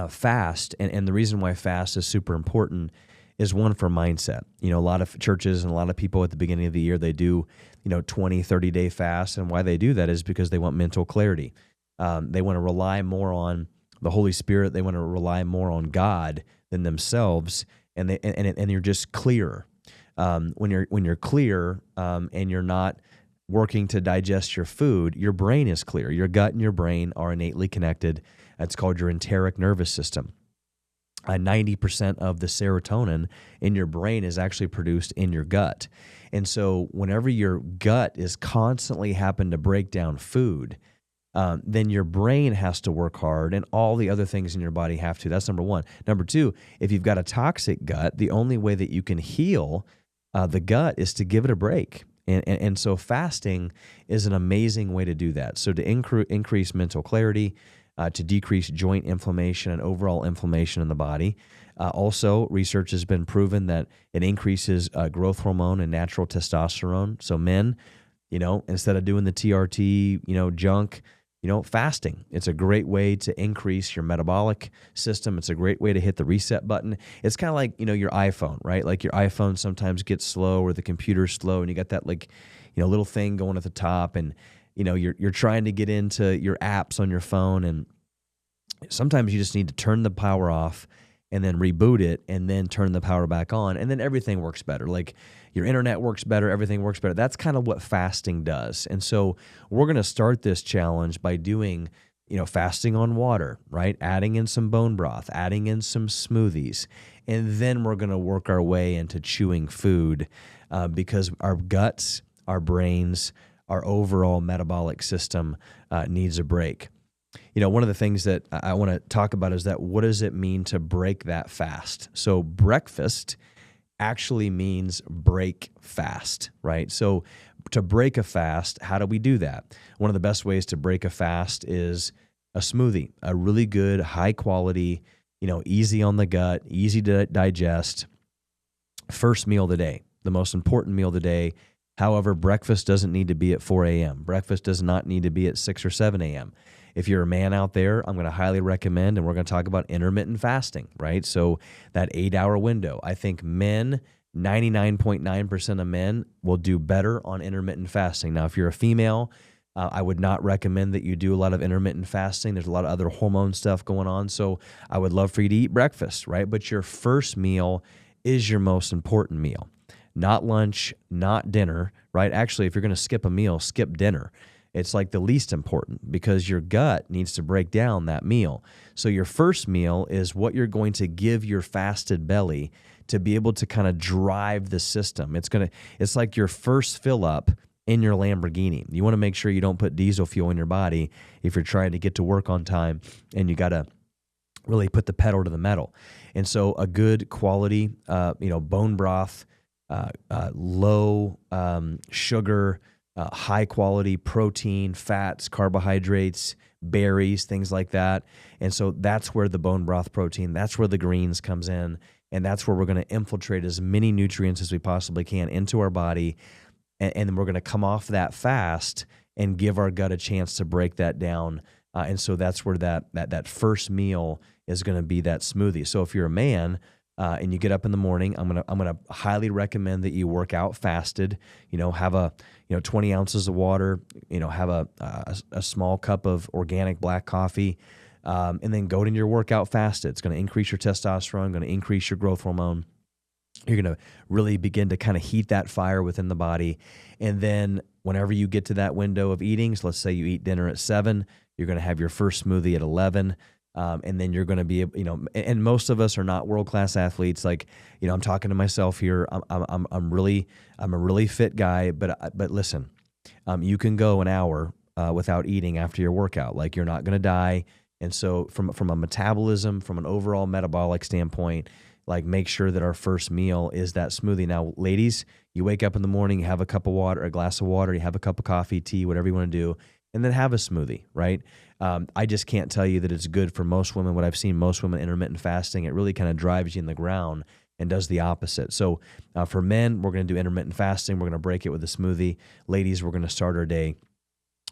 [SPEAKER 1] fast, and the reason why fast is super important is one for mindset. A lot of churches and a lot of people at the beginning of the year, they do 20, 30-day fasts, and why they do that is because they want mental clarity. They want to rely more on the Holy Spirit. They want to rely more on God than themselves. And you're just clear. When you're clear and you're not working to digest your food, your brain is clear. Your gut and your brain are innately connected. It's called your enteric nervous system. 90% of the serotonin in your brain is actually produced in your gut. And so whenever your gut is constantly having to break down food, then your brain has to work hard and all the other things in your body have to. That's number one. Number two, if you've got a toxic gut, the only way that you can heal the gut is to give it a break. And so fasting is an amazing way to do that. So to increase mental clarity, to decrease joint inflammation and overall inflammation in the body. Also, research has been proven that it increases growth hormone and natural testosterone. So men, instead of doing the TRT, junk, fasting. It's a great way to increase your metabolic system. It's a great way to hit the reset button. It's kind of like, your iPhone, right? Like your iPhone sometimes gets slow or the computer's slow and you got that little thing going at the top and, you're trying to get into your apps on your phone and sometimes you just need to turn the power off and then reboot it and then turn the power back on and then everything works better. Like your internet works better, everything works better. That's kind of what fasting does. And so we're going to start this challenge by doing, fasting on water, right? Adding in some bone broth, adding in some smoothies, and then we're going to work our way into chewing food because our guts, our brains, our overall metabolic system needs a break. One of the things that I want to talk about is that what does it mean to break that fast? So breakfast actually means break fast, right? So to break a fast, how do we do that? One of the best ways to break a fast is a smoothie, a really good, high quality, easy on the gut, easy to digest, first meal of the day, the most important meal of the day. However, breakfast doesn't need to be at 4 a.m. Breakfast does not need to be at 6 or 7 a.m. If you're a man out there, I'm going to highly recommend, and we're going to talk about intermittent fasting, right? So that 8-hour window. I think men, 99.9% of men will do better on intermittent fasting. Now, if you're a female, I would not recommend that you do a lot of intermittent fasting. There's a lot of other hormone stuff going on. So I would love for you to eat breakfast, right? But your first meal is your most important meal. Not lunch, not dinner, right? Actually, if you're going to skip a meal, skip dinner. It's like the least important because your gut needs to break down that meal. So your first meal is what you're going to give your fasted belly to be able to kind of drive the system. It's like your first fill up in your Lamborghini. You want to make sure you don't put diesel fuel in your body if you're trying to get to work on time, and you got to really put the pedal to the metal. And so a good quality, bone broth, low sugar, high quality protein, fats, carbohydrates, berries, things like that. And so that's where the bone broth protein, that's where the greens comes in. And that's where we're going to infiltrate as many nutrients as we possibly can into our body. And then we're going to come off that fast and give our gut a chance to break that down. And so that's where that first meal is going to be that smoothie. So if you're a man, and you get up in the morning, I'm gonna highly recommend that you work out fasted. Have 20 ounces of water. Have a small cup of organic black coffee, and then go into your workout fasted. It's going to increase your testosterone, going to increase your growth hormone. You're going to really begin to kind of heat that fire within the body, and then whenever you get to that window of eating, so let's say you eat dinner at 7, you're going to have your first smoothie at 11. And then you're going to be, and most of us are not world-class athletes. Like, I'm talking to myself here. I'm a really fit guy, but listen, you can go an hour without eating after your workout. Like, you're not going to die. And so from a metabolism, from an overall metabolic standpoint, like, make sure that our first meal is that smoothie. Now, ladies, you wake up in the morning, you have a cup of water, a glass of water, you have a cup of coffee, tea, whatever you want to do, and then have a smoothie, right? I just can't tell you that it's good for most women. What I've seen most women intermittent fasting, it really kind of drives you in the ground and does the opposite. So for men, we're going to do intermittent fasting. We're going to break it with a smoothie. Ladies, we're going to start our day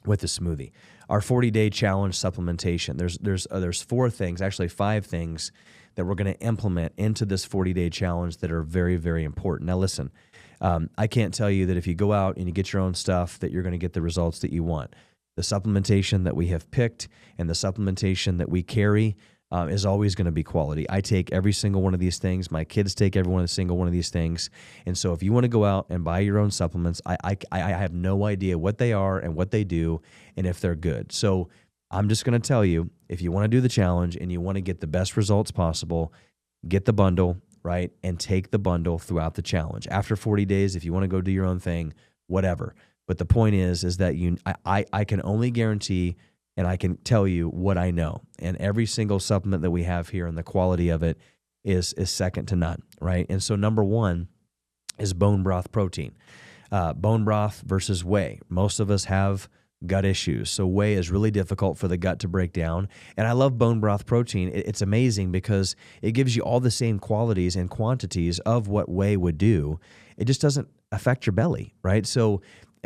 [SPEAKER 1] with a smoothie. Our 40-day challenge supplementation. There's 4 things, actually 5 things that we're going to implement into this 40-day challenge that are very, very important. Now listen, I can't tell you that if you go out and you get your own stuff that you're going to get the results that you want. The supplementation that we have picked and the supplementation that we carry is always going to be quality. I take every single one of these things. My kids take single one of these things. And so if you want to go out and buy your own supplements, I have no idea what they are and what they do and if they're good. So I'm just going to tell you, if you want to do the challenge and you want to get the best results possible, get the bundle, right? And take the bundle throughout the challenge. After 40 days, if you want to go do your own thing, whatever. But the point is that I can only guarantee and I can tell you what I know. And every single supplement that we have here and the quality of it is second to none, right? And so number 1 is bone broth protein. Bone broth versus whey. Most of us have gut issues. So whey is really difficult for the gut to break down. And I love bone broth protein. It's amazing because it gives you all the same qualities and quantities of what whey would do. It just doesn't affect your belly, right? So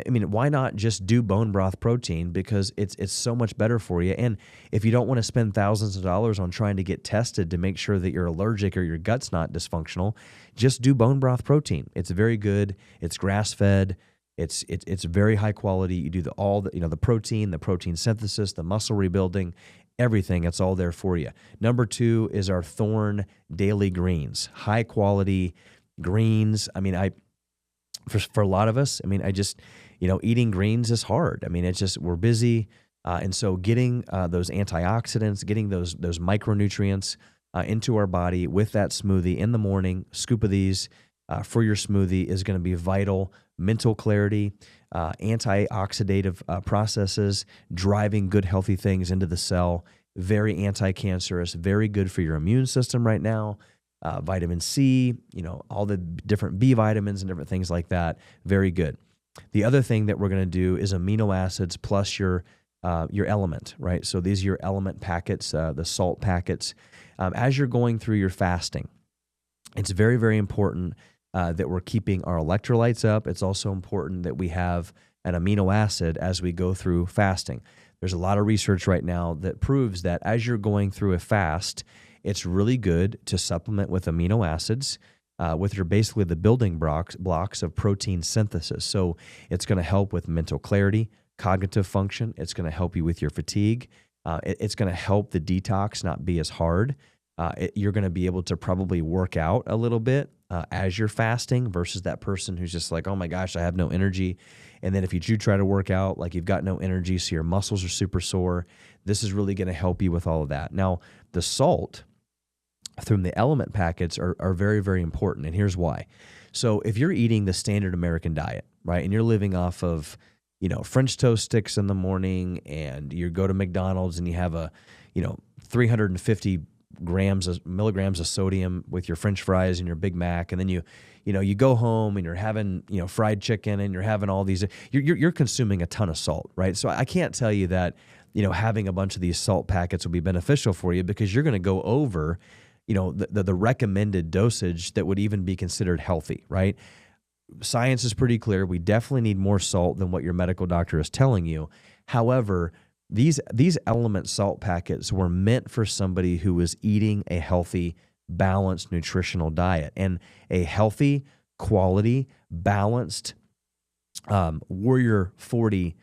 [SPEAKER 1] I mean, why not just do bone broth protein, because it's so much better for you. And if you don't want to spend thousands of dollars on trying to get tested to make sure that you're allergic or your gut's not dysfunctional, just do bone broth protein. It's very good. It's grass fed. It's very high quality. You do the protein synthesis, the muscle rebuilding, everything. It's all there for you. Number 2 is our Thorne Daily Greens, high quality greens. I mean, for a lot of us, I mean, eating greens is hard. I mean, we're busy. And so getting those antioxidants, getting those micronutrients into our body with that smoothie in the morning, scoop of these for your smoothie is going to be vital. Mental clarity, antioxidative processes, driving good, healthy things into the cell, very anti-cancerous, very good for your immune system right now. Vitamin C, all the different B vitamins and different things like that, very good. The other thing that we're going to do is amino acids plus your element, right? So these are your element packets, the salt packets. As you're going through your fasting, it's very, very important that we're keeping our electrolytes up. It's also important that we have an amino acid as we go through fasting. There's a lot of research right now that proves that as you're going through a fast, it's really good to supplement with amino acids, with basically the building blocks of protein synthesis. So it's going to help with mental clarity, cognitive function. It's going to help you with your fatigue. It's going to help the detox not be as hard. You're going to be able to probably work out a little bit as you're fasting versus that person who's just like, oh my gosh, I have no energy. And then if you do try to work out, like you've got no energy, so your muscles are super sore. This is really going to help you with all of that. Now, the salt from the element packets are very, very important. And here's why. So if you're eating the standard American diet, right, and you're living off of, French toast sticks in the morning, and you go to McDonald's and you have 350 milligrams of sodium with your French fries and your Big Mac, and then you go home and you're having fried chicken and you're having all these, you're consuming a ton of salt, right? So I can't tell you that having a bunch of these salt packets will be beneficial for you, because you're going to go over the recommended dosage that would even be considered healthy, right? Science is pretty clear. We definitely need more salt than what your medical doctor is telling you. However, these element salt packets were meant for somebody who was eating a healthy, balanced nutritional diet, and a healthy, quality, balanced Warrior 40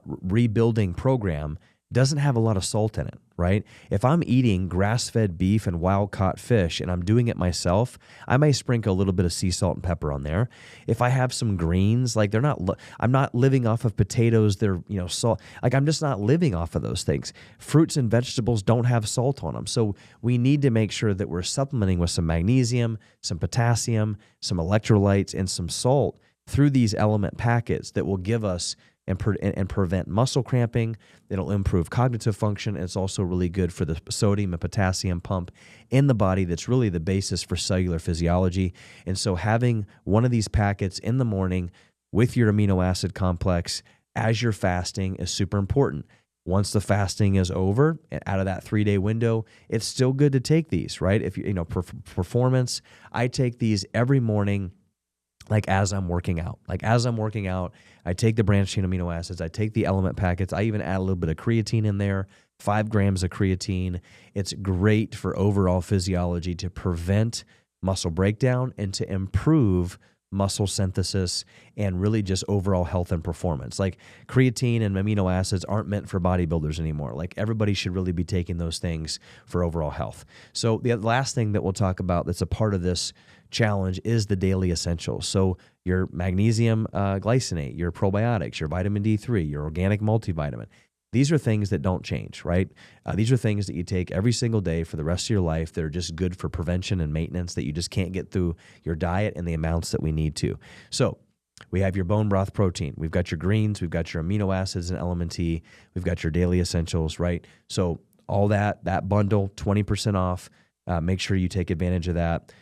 [SPEAKER 1] rebuilding program doesn't have a lot of salt in it, right? If I'm eating grass-fed beef and wild-caught fish and I'm doing it myself, I may sprinkle a little bit of sea salt and pepper on there. If I have some greens, like I'm not living off of potatoes, they're, salt. Like I'm just not living off of those things. Fruits and vegetables don't have salt on them. So we need to make sure that we're supplementing with some magnesium, some potassium, some electrolytes, and some salt through these element packets that will give us and prevent muscle cramping. It'll improve cognitive function. And it's also really good for the sodium and potassium pump in the body that's really the basis for cellular physiology. And so having one of these packets in the morning with your amino acid complex as you're fasting is super important. Once the fasting is over, out of that 3-day window, it's still good to take these, right? If performance, I take these every morning. Like as I'm working out, I take the branched chain amino acids, I take the element packets, I even add a little bit of creatine in there, 5 grams of creatine. It's great for overall physiology to prevent muscle breakdown and to improve muscle synthesis and really just overall health and performance. Like creatine and amino acids aren't meant for bodybuilders anymore. Like everybody should really be taking those things for overall health. So the last thing that we'll talk about that's a part of this challenge is the daily essentials. So your magnesium glycinate, your probiotics, your vitamin D3, your organic multivitamin. These are things that don't change, right? These are things that you take every single day for the rest of your life that are just good for prevention and maintenance that you just can't get through your diet and the amounts that we need to. So we have your bone broth protein. We've got your greens. We've got your amino acids and element T. We've got your daily essentials, right? So all that bundle, 20% off. Make sure you take advantage of that.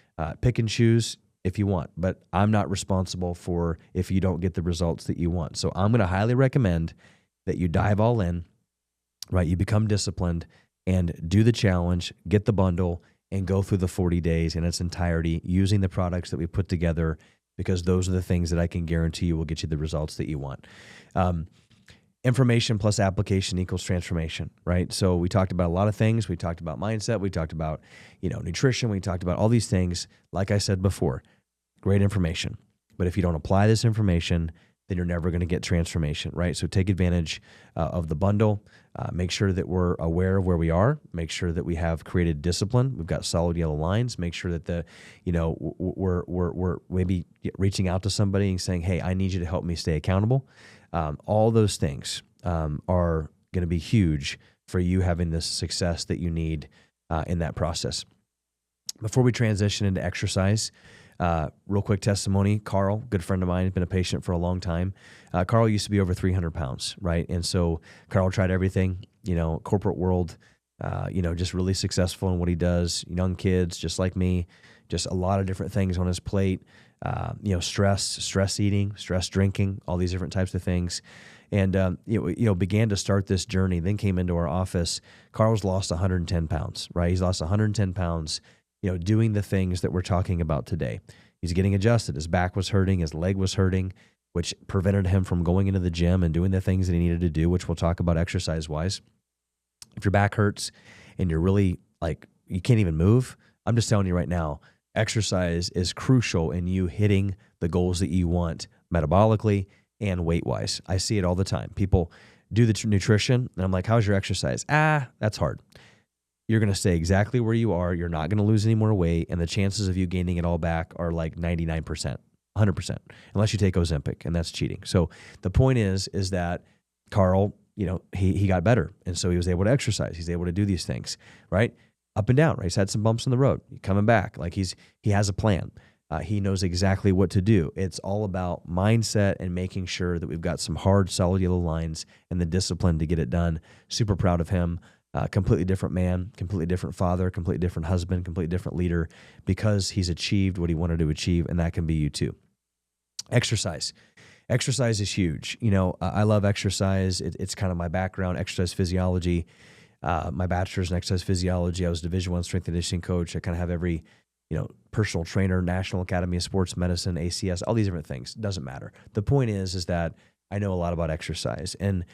[SPEAKER 1] Pick and choose if you want, but I'm not responsible for if you don't get the results that you want. So I'm going to highly recommend that you dive all in, right? You become disciplined and do the challenge, get the bundle, and go through the 40 days in its entirety using the products that we put together because those are the things that I can guarantee you will get you the results that you want. Information plus application equals transformation, right? So we talked about a lot of things. We talked about mindset. We talked about, nutrition. We talked about all these things. Like I said before, great information. But if you don't apply this information, then you're never going to get transformation, right? So take advantage of the bundle. Make sure that we're aware of where we are. Make sure that we have created discipline. We've got solid yellow lines. Make sure that we're maybe reaching out to somebody and saying, hey, I need you to help me stay accountable. All those things are going to be huge for you having the success that you need in that process. Before we transition into exercise, real quick testimony. Carl, good friend of mine, has been a patient for a long time. Carl used to be over 300 pounds, right? And so Carl tried everything, corporate world, just really successful in what he does. Young kids, just like me, just a lot of different things on his plate. Stress eating, stress drinking, all these different types of things. And, began to start this journey, then came into our office. Carl's lost 110 pounds, right? He's lost 110 pounds, doing the things that we're talking about today. He's getting adjusted. His back was hurting. His leg was hurting, which prevented him from going into the gym and doing the things that he needed to do, which we'll talk about exercise-wise. If your back hurts and you're really you can't even move, I'm just telling you right now, exercise is crucial in you hitting the goals that you want metabolically and weight-wise. I see it all the time. People do the nutrition, and I'm like, how's your exercise? That's hard. You're going to stay exactly where you are. You're not going to lose any more weight, and the chances of you gaining it all back are like 99%, 100%, unless you take Ozempic, and that's cheating. So the point is that Carl, he got better, and so he was able to exercise. He's able to do these things, right? Up and down, right? He's had some bumps in the road. Coming back, he has a plan. He knows exactly what to do. It's all about mindset and making sure that we've got some hard, solid yellow lines and the discipline to get it done. Super proud of him. Completely different man, completely different father, completely different husband, completely different leader, because he's achieved what he wanted to achieve, and that can be you too. Exercise. Exercise is huge. I love exercise. It's kind of my background, exercise physiology. My bachelor's in exercise physiology. I was Division I strength and conditioning coach. I kind of have every, personal trainer, National Academy of Sports Medicine, ACS, all these different things. Doesn't matter. The point is that I know a lot about exercise, and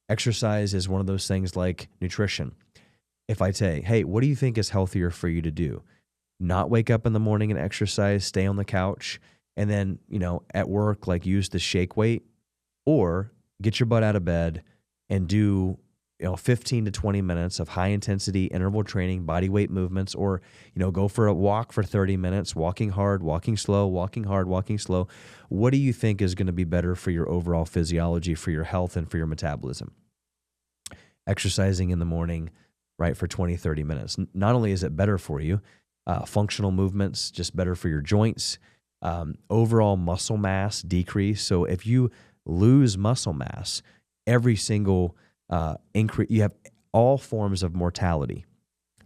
[SPEAKER 1] exercise is one of those things like nutrition. If I say, hey, what do you think is healthier for you to do? Not wake up in the morning and exercise, stay on the couch, and then, at work, use the shake weight, or get your butt out of bed and do 15 to 20 minutes of high intensity interval training, body weight movements, or, go for a walk for 30 minutes, walking hard, walking slow, walking hard, walking slow. What do you think is going to be better for your overall physiology, for your health, and for your metabolism? Exercising in the morning, right, for 20, 30 minutes. Not only is it better for you, functional movements, just better for your joints, overall muscle mass decrease. So if you lose muscle mass, every single increase, you have all forms of mortality,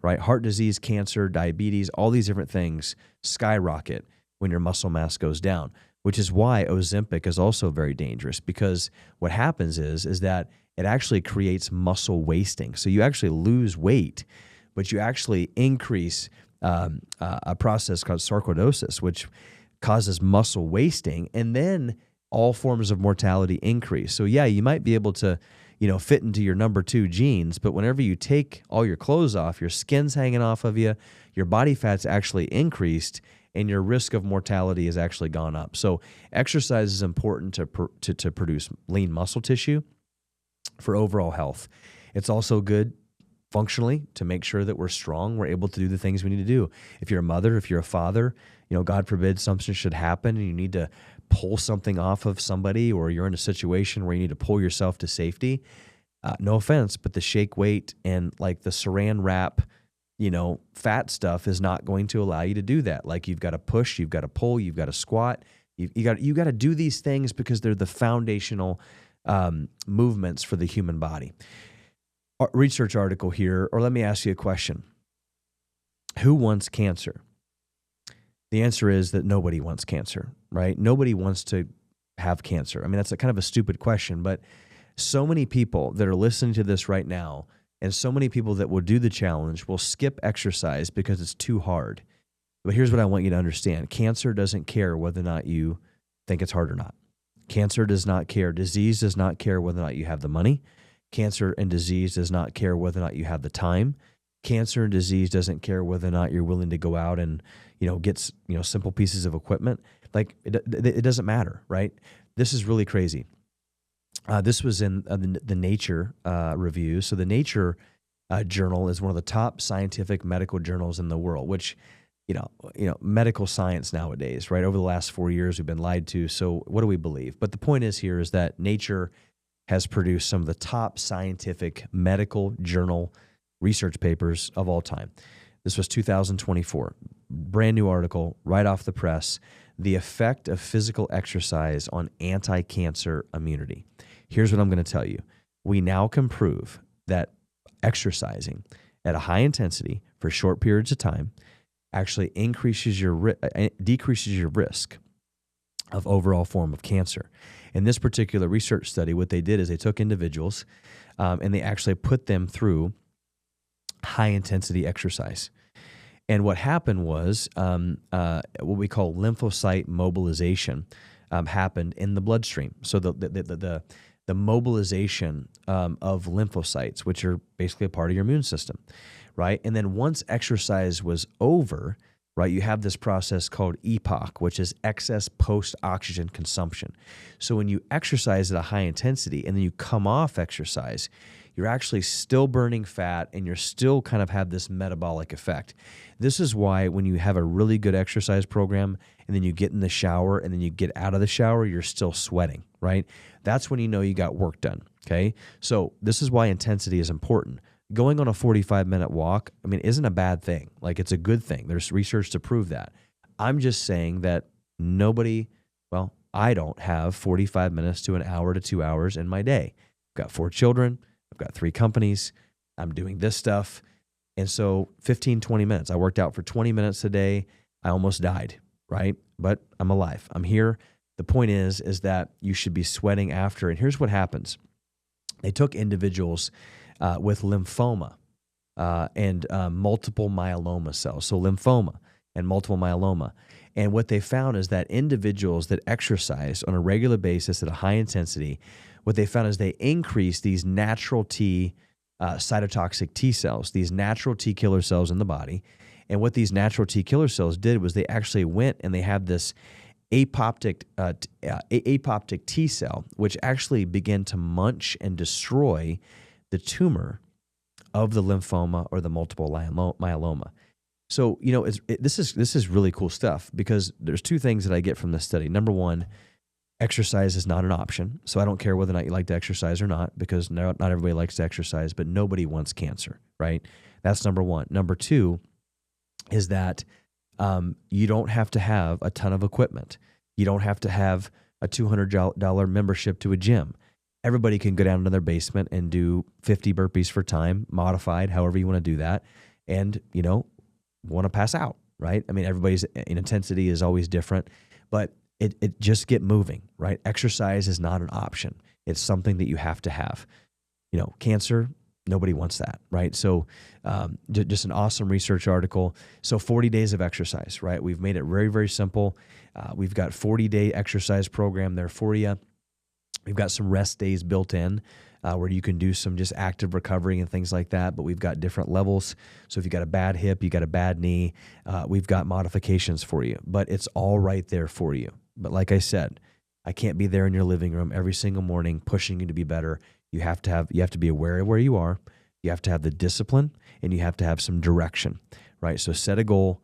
[SPEAKER 1] right? Heart disease, cancer, diabetes, all these different things skyrocket when your muscle mass goes down, which is why Ozempic is also very dangerous, because what happens is that it actually creates muscle wasting. So you actually lose weight, but you actually increase a process called sarcoidosis, which causes muscle wasting, and then all forms of mortality increase. So yeah, you might be able to fit into your number 2 jeans, but whenever you take all your clothes off, your skin's hanging off of you, your body fat's actually increased, and your risk of mortality has actually gone up. So exercise is important to produce lean muscle tissue for overall health. It's also good functionally to make sure that we're strong, we're able to do the things we need to do. If you're a mother, if you're a father, God forbid something should happen and you need to pull something off of somebody, or you're in a situation where you need to pull yourself to safety, no offense, but the shake weight and the saran wrap, fat stuff is not going to allow you to do that. You've got to push, you've got to pull, you've got to squat, you got to do these things because they're the foundational movements for the human body. Research article here, or let me ask you a question. Who wants cancer? The answer is that nobody wants cancer, right? Nobody wants to have cancer. I mean, that's kind of a stupid question, but so many people that are listening to this right now, and so many people that will do the challenge will skip exercise because it's too hard. But here's what I want you to understand. Cancer doesn't care whether or not you think it's hard or not. Cancer does not care. Disease does not care whether or not you have the money. Cancer and disease does not care whether or not you have the time. Cancer and disease doesn't care whether or not you're willing to go out and, get, simple pieces of equipment. Like it doesn't matter, right? This is really crazy. This was in the Nature review. So the Nature journal is one of the top scientific medical journals in the world, which, medical science nowadays, right? Over the last 4 years, we've been lied to. So what do we believe? But the point is here is that Nature has produced some of the top scientific medical journal research papers of all time. This was 2024. Brand new article right off the press. The effect of physical exercise on anti-cancer immunity. Here's what I'm going to tell you. We now can prove that exercising at a high intensity for short periods of time actually decreases your risk of overall form of cancer. In this particular research study, what they did is they took individuals and they actually put them through high intensity exercise. And what happened was what we call lymphocyte mobilization happened in the bloodstream. So the mobilization of lymphocytes, which are basically a part of your immune system, right? And then once exercise was over, right, you have this process called EPOC, which is excess post-oxygen consumption. So when you exercise at a high intensity and then you come off exercise, you're actually still burning fat and you're still kind of have this metabolic effect. This is why when you have a really good exercise program and then you get in the shower and then you get out of the shower, you're still sweating, right? That's when you know you got work done, okay? So this is why intensity is important. Going on a 45-minute walk, isn't a bad thing. Like, it's a good thing. There's research to prove that. I'm just saying that I don't have 45 minutes to an hour to 2 hours in my day. I've got 4 children. I've got 3 companies. I'm doing this stuff. And so 15, 20 minutes. I worked out for 20 minutes a day. I almost died, right? But I'm alive. I'm here. The point is that you should be sweating after. And here's what happens. They took individuals with lymphoma and multiple myeloma cells. So lymphoma and multiple myeloma. And what they found is that individuals that exercise on a regular basis at a high intensity, what they found is they increased these natural cytotoxic T cells, these natural T killer cells in the body. And what these natural T killer cells did was they actually went and they have this apoptic T cell, which actually began to munch and destroy the tumor of the lymphoma or the multiple myeloma. So, this is really cool stuff because there's 2 things that I get from this study. Number one, exercise is not an option. So I don't care whether or not you like to exercise or not, because not everybody likes to exercise, but nobody wants cancer, right? That's number one. Number 2 is that you don't have to have a ton of equipment. You don't have to have a $200 membership to a gym. Everybody can go down into their basement and do 50 burpees for time, modified, however you want to do that, and, want to pass out, right? Everybody's intensity is always different, but it just get moving, right? Exercise is not an option. It's something that you have to have. Cancer, nobody wants that, right? So just an awesome research article. So 40 days of exercise, right? We've made it very, very simple. We've got 40-day exercise program there for you. We've got some rest days built in where you can do some just active recovery and things like that, but we've got different levels. So if you got a bad hip, you got a bad knee, we've got modifications for you, but it's all right there for you. But like I said, I can't be there in your living room every single morning pushing you to be better. You have to be aware of where you are. You have to have the discipline and you have to have some direction, right? So set a goal,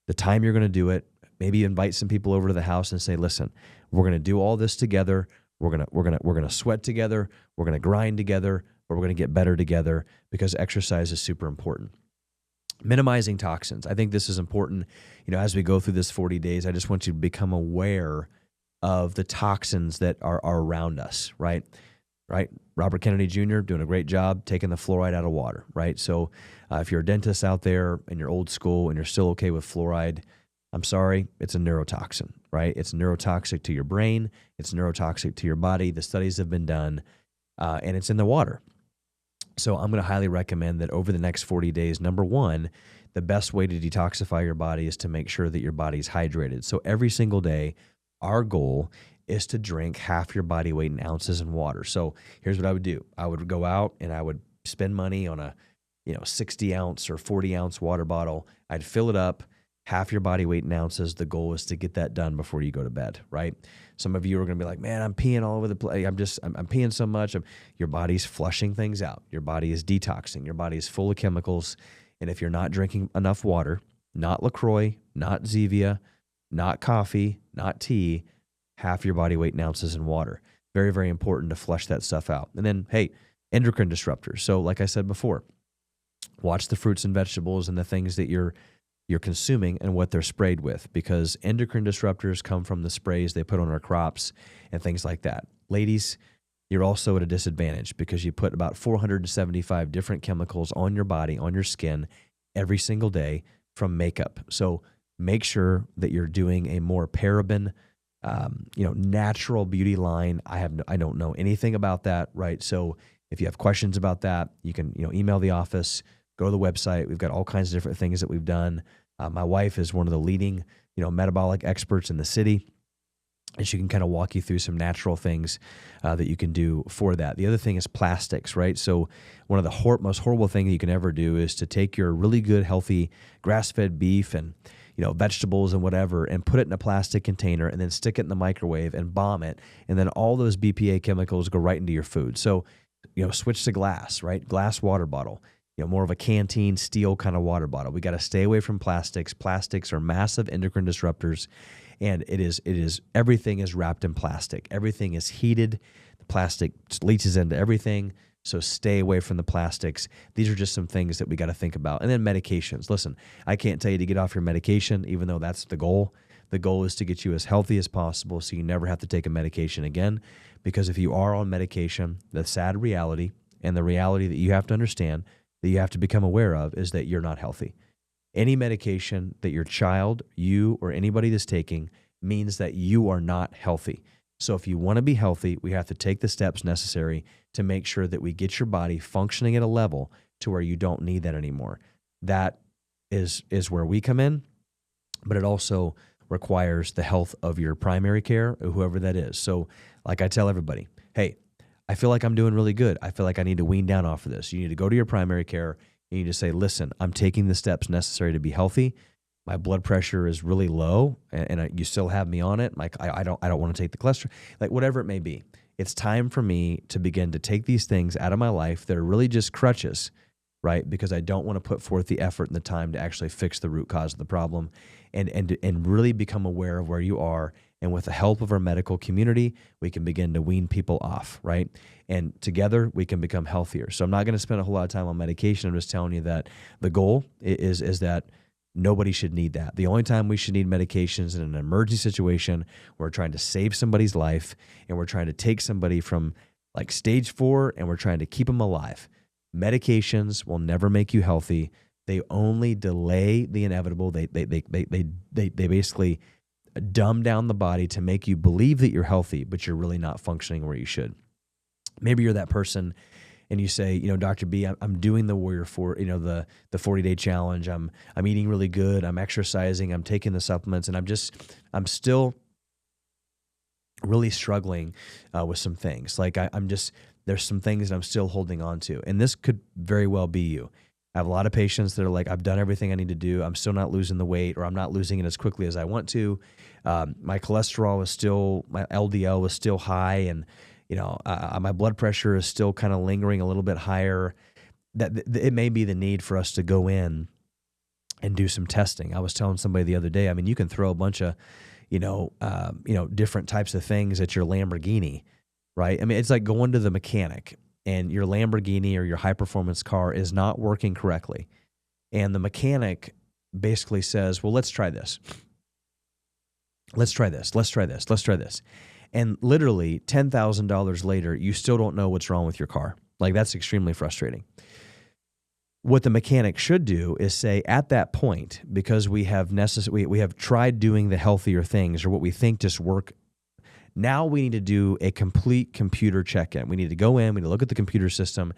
[SPEAKER 1] the time you're going to do it. Maybe invite some people over to the house and say, listen, we're going to do all this together. We're gonna sweat together. We're gonna grind together, but we're gonna get better together because exercise is super important. Minimizing toxins. I think this is important. As we go through this 40 days, I just want you to become aware of the toxins that are around us. Right. Robert Kennedy Jr. doing a great job taking the fluoride out of water. Right. So if you're a dentist out there and you're old school and you're still okay with fluoride, I'm sorry, it's a neurotoxin, right? It's neurotoxic to your brain. It's neurotoxic to your body. The studies have been done, and it's in the water. So I'm going to highly recommend that over the next 40 days, number one, the best way to detoxify your body is to make sure that your body's hydrated. So every single day, Our goal is to drink half your body weight in ounces in water. So here's what I would do. I would go out and I would spend money on a 60 ounce or 40 ounce water bottle. I'd fill it up, half your body weight in ounces. The goal is to get that done before you go to bed, right? Some of you are going to be like, man, I'm peeing all over the place. I'm peeing so much. Your body's flushing things out. Your body is detoxing. Your body is full of chemicals. And if you're not drinking enough water, not LaCroix, not Zevia, not coffee, not tea, half your body weight in ounces in water. Very, very important to flush that stuff out. And then, hey, endocrine disruptors. So like I said before, watch the fruits and vegetables and the things that you're consuming and what they're sprayed with, because endocrine disruptors come from the sprays they put on our crops and things like that. Ladies, you're also at a disadvantage because you put about 475 different chemicals on your body, on your skin every single day from makeup. So make sure that you're doing a more paraben, natural beauty line. I don't know anything about that, right? So if you have questions about that, you can, email the office, go to the website. We've got all kinds of different things that we've done. My wife is one of the leading, metabolic experts in the city, and she can kind of walk you through some natural things that you can do for that. The other thing is plastics, right? So one of the most horrible things you can ever do is to take your really good, healthy grass-fed beef and vegetables and whatever, and put it in a plastic container and then stick it in the microwave and bomb it. And then all those BPA chemicals go right into your food. So, switch to glass, right? Glass water bottle, more of a canteen steel kind of water bottle. We got to stay away from plastics. Plastics are massive endocrine disruptors. And it is everything is wrapped in plastic. Everything is heated. The plastic leaches into everything. So stay away from the plastics. These are just some things that we got to think about. And then medications. Listen, I can't tell you to get off your medication, even though that's the goal. The goal is to get you as healthy as possible so you never have to take a medication again. Because if you are on medication, the sad reality and the reality that you have to understand, that you have to become aware of, is that you're not healthy. Any medication that your child, you, or anybody that's taking means that you are not healthy. So if you want to be healthy, we have to take the steps necessary to make sure that we get your body functioning at a level to where you don't need that anymore. That is where we come in, but it also requires the health of your primary care, or whoever that is. So like I tell everybody, hey, I feel like I'm doing really good. I feel like I need to wean down off of this. You need to go to your primary care. You need to say, listen, I'm taking the steps necessary to be healthy. My blood pressure is really low, and you still have me on it. Like I don't want to take the cholesterol, like whatever it may be. It's time for me to begin to take these things out of my life that are really just crutches, right? Because I don't want to put forth the effort and the time to actually fix the root cause of the problem, and really become aware of where you are. And with the help of our medical community, we can begin to wean people off, right? And together we can become healthier. So I'm not going to spend a whole lot of time on medication. I'm just telling you that the goal is that nobody should need that. The only time we should need medications in an emergency situation, we're trying to save somebody's life, and we're trying to take somebody from like stage 4, and we're trying to keep them alive. Medications will never make you healthy. They only delay the inevitable. They basically dumb down the body to make you believe that you're healthy, but you're really not functioning where you should. Maybe you're that person and you say, Dr. B, I'm doing the Warrior for, the 40-day challenge. I'm eating really good. I'm exercising. I'm taking the supplements, and I'm still really struggling with some things. Like there's some things that I'm still holding on to, and this could very well be you. I have a lot of patients that are like, I've done everything I need to do. I'm still not losing the weight, or I'm not losing it as quickly as I want to. My cholesterol is still, my LDL is still high, and my blood pressure is still kind of lingering a little bit higher. That it may be the need for us to go in and do some testing. I was telling somebody the other day, I mean, you can throw a bunch of, different types of things at your Lamborghini, right? I mean, it's like going to the mechanic and your Lamborghini or your high-performance car is not working correctly. And the mechanic basically says, well, let's try this. Let's try this. Let's try this. Let's try this. And literally $10,000 later, you still don't know what's wrong with your car. Like, that's extremely frustrating. What the mechanic should do is say, at that point, because we have tried doing the healthier things, or what we think just work, now we need to do a complete computer check-in. We need to go in, we need to look at the computer system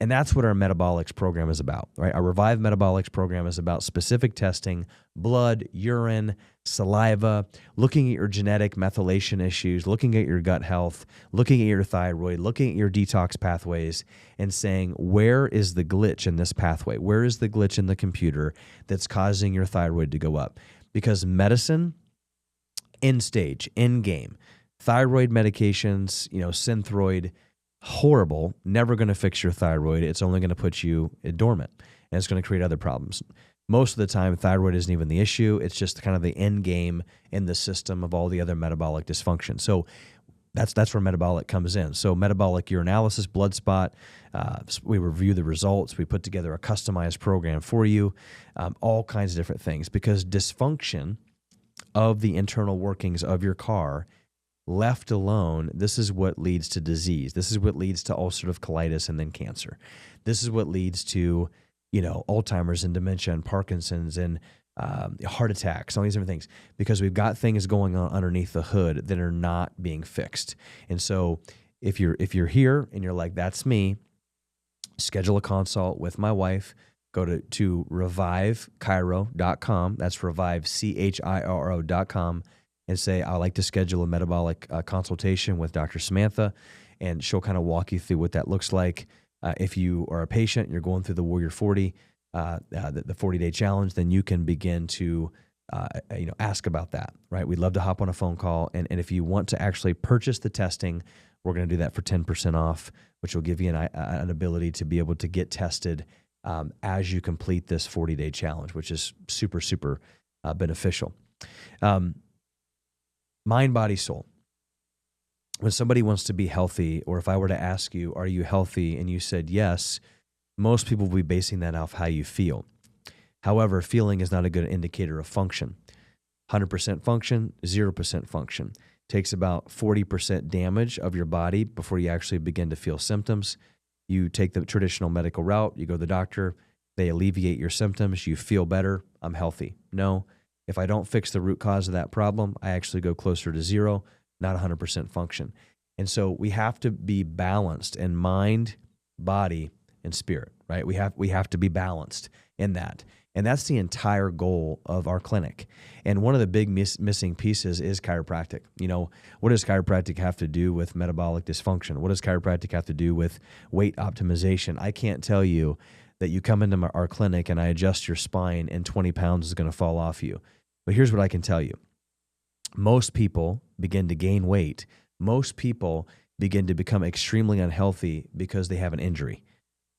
[SPEAKER 1] And that's what our metabolics program is about, right? Our Revive Metabolics program is about specific testing, blood, urine, saliva, looking at your genetic methylation issues, looking at your gut health, looking at your thyroid, looking at your detox pathways, and saying, where is the glitch in this pathway? Where is the glitch in the computer that's causing your thyroid to go up? Because medicine, end stage, end game, thyroid medications, Synthroid, horrible, never going to fix your thyroid. It's only going to put you dormant, and it's going to create other problems. Most of the time, thyroid isn't even the issue. It's just kind of the end game in the system of all the other metabolic dysfunction. So that's where metabolic comes in. So metabolic urinalysis, blood spot, we review the results. We put together a customized program for you, all kinds of different things, because dysfunction of the internal workings of your car, left alone, this is what leads to disease. This is what leads to ulcerative colitis and then cancer. This is what leads to, Alzheimer's and dementia and Parkinson's and heart attacks, all these different things, because we've got things going on underneath the hood that are not being fixed. And so if you're here and you're like, that's me, schedule a consult with my wife. Go to revivechiro.com. That's revivechiro.com. And say, I'd like to schedule a metabolic consultation with Dr. Samantha, and she'll kind of walk you through what that looks like. If you are a patient, you're going through the Warrior 40, the 40-day challenge, then you can begin to ask about that, right? We'd love to hop on a phone call. And if you want to actually purchase the testing, we're going to do that for 10% off, which will give you an ability to be able to get tested as you complete this 40-day challenge, which is super, super beneficial. Mind, body, soul. When somebody wants to be healthy, or if I were to ask you, are you healthy? And you said yes, most people will be basing that off how you feel. However, feeling is not a good indicator of function. 100% function, 0% function. Takes about 40% damage of your body before you actually begin to feel symptoms. You take the traditional medical route, you go to the doctor, they alleviate your symptoms, you feel better, I'm healthy. No. If I don't fix the root cause of that problem, I actually go closer to zero, not 100% function. And so we have to be balanced in mind, body, and spirit, right? We have to be balanced in that. And that's the entire goal of our clinic. And one of the big missing pieces is chiropractic. What does chiropractic have to do with metabolic dysfunction? What does chiropractic have to do with weight optimization? I can't tell you that you come into our clinic and I adjust your spine and 20 pounds is going to fall off you. But here's what I can tell you. Most people begin to gain weight. Most people begin to become extremely unhealthy because they have an injury.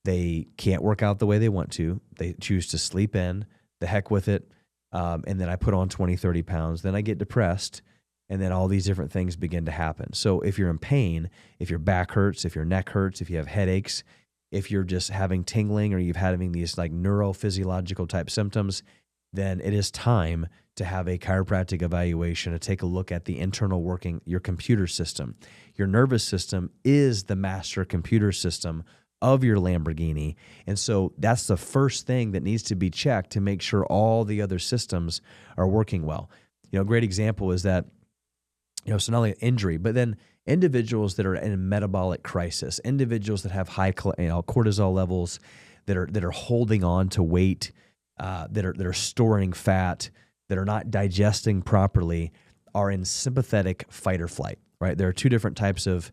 [SPEAKER 1] They can't work out the way they want to. They choose to sleep in, the heck with it. And then I put on 20, 30 pounds. Then I get depressed. And then all these different things begin to happen. So if you're in pain, if your back hurts, if your neck hurts, if you have headaches, if you're just having tingling or you're having these like neurophysiological type symptoms, then it is time to have a chiropractic evaluation, to take a look at the internal working, your computer system. Your nervous system is the master computer system of your Lamborghini. And so that's the first thing that needs to be checked to make sure all the other systems are working well. A great example is that, so not only injury, but then individuals that are in a metabolic crisis, individuals that have high cortisol levels, that are holding on to weight, that are storing fat, that are not digesting properly, are in sympathetic fight or flight, right? There are two different types of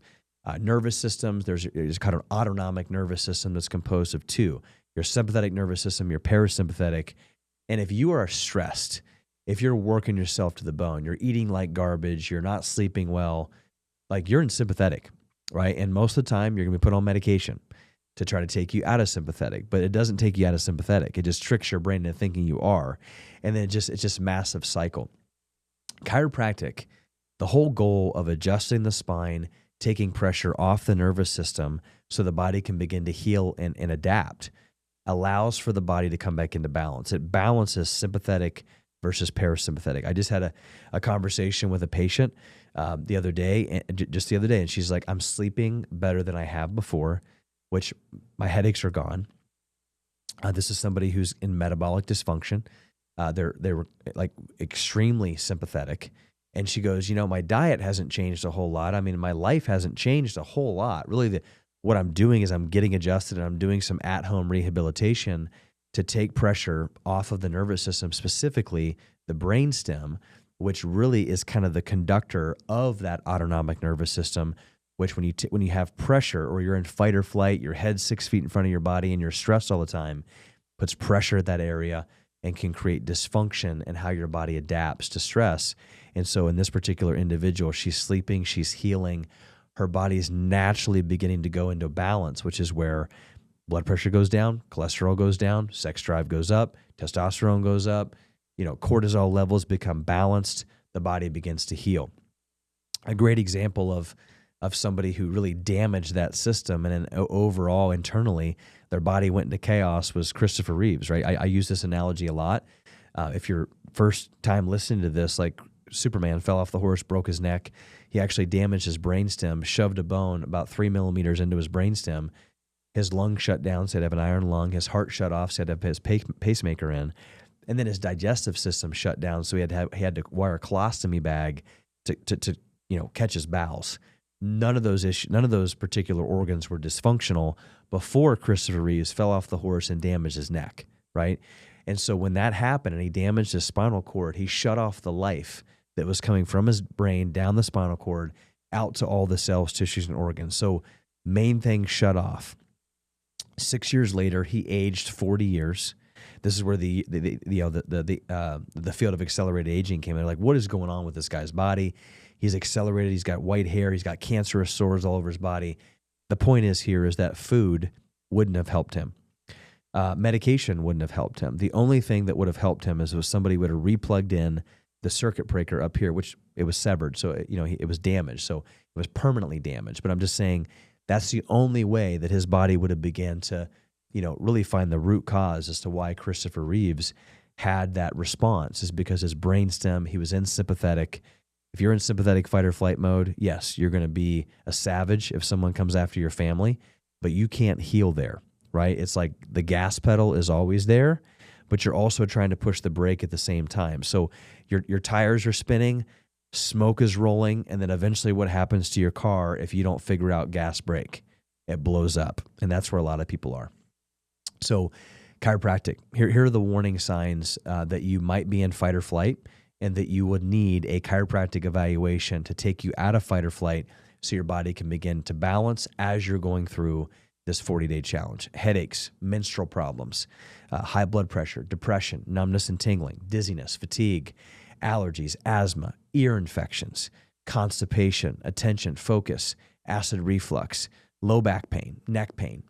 [SPEAKER 1] nervous systems. There's kind of an autonomic nervous system that's composed of two: your sympathetic nervous system, your parasympathetic. And if you are stressed, if you're working yourself to the bone, you're eating like garbage, you're not sleeping well, like you're in sympathetic, right? And most of the time you're going to be put on medication to try to take you out of sympathetic, but it doesn't take you out of sympathetic. It just tricks your brain into thinking you are. And then it's just massive cycle. Chiropractic, the whole goal of adjusting the spine, taking pressure off the nervous system so the body can begin to heal and adapt, allows for the body to come back into balance. It balances sympathetic versus parasympathetic. I just had a conversation with a patient the other day, and she's like, I'm sleeping better than I have before, which my headaches are gone. This is somebody who's in metabolic dysfunction. They were like extremely sympathetic. And she goes, my diet hasn't changed a whole lot. I mean, my life hasn't changed a whole lot. Really, what I'm doing is I'm getting adjusted and I'm doing some at-home rehabilitation to take pressure off of the nervous system, specifically the brainstem, which really is kind of the conductor of that autonomic nervous system, which when you have pressure or you're in fight or flight, your head's 6 feet in front of your body and you're stressed all the time, puts pressure at that area and can create dysfunction in how your body adapts to stress. And so in this particular individual, she's sleeping, she's healing, her body's naturally beginning to go into balance, which is where blood pressure goes down, cholesterol goes down, sex drive goes up, testosterone goes up, cortisol levels become balanced, the body begins to heal. A great example of somebody who really damaged that system and then overall internally their body went into chaos was Christopher Reeves, right? I use this analogy a lot. If you're first time listening to this, like Superman fell off the horse, broke his neck. He actually damaged his brainstem, shoved a bone about 3 millimeters into his brainstem. His lung shut down, so he had to have an iron lung. His heart shut off, so he had to have his pacemaker in. And then his digestive system shut down, so he had to wire a colostomy bag to catch his bowels. None of those particular organs were dysfunctional before Christopher Reeves fell off the horse and damaged his neck, right? And so when that happened and he damaged his spinal cord, he shut off the life that was coming from his brain down the spinal cord out to all the cells, tissues, and organs. So main thing shut off. 6 years later, he aged 40 years. This is where the field of accelerated aging came in. Like, what is going on with this guy's body? He's accelerated. He's got white hair. He's got cancerous sores all over his body. The point is that food wouldn't have helped him. Medication wouldn't have helped him. The only thing that would have helped him is if somebody would have replugged in the circuit breaker up here, which it was severed. So, it was damaged. So it was permanently damaged. But I'm just saying that's the only way that his body would have began to, really find the root cause as to why Christopher Reeves had that response, is because his brainstem, he was in sympathetic. If you're in sympathetic fight or flight mode, yes, you're going to be a savage if someone comes after your family, but you can't heal there, right? It's like the gas pedal is always there, but you're also trying to push the brake at the same time. So your tires are spinning, smoke is rolling, and then eventually what happens to your car if you don't figure out gas brake? It blows up, and that's where a lot of people are. So chiropractic, here are the warning signs that you might be in fight or flight, and that you would need a chiropractic evaluation to take you out of fight or flight so your body can begin to balance as you're going through this 40-day challenge. Headaches, menstrual problems, high blood pressure, depression, numbness and tingling, dizziness, fatigue, allergies, asthma, ear infections, constipation, attention, focus, acid reflux, low back pain, neck pain,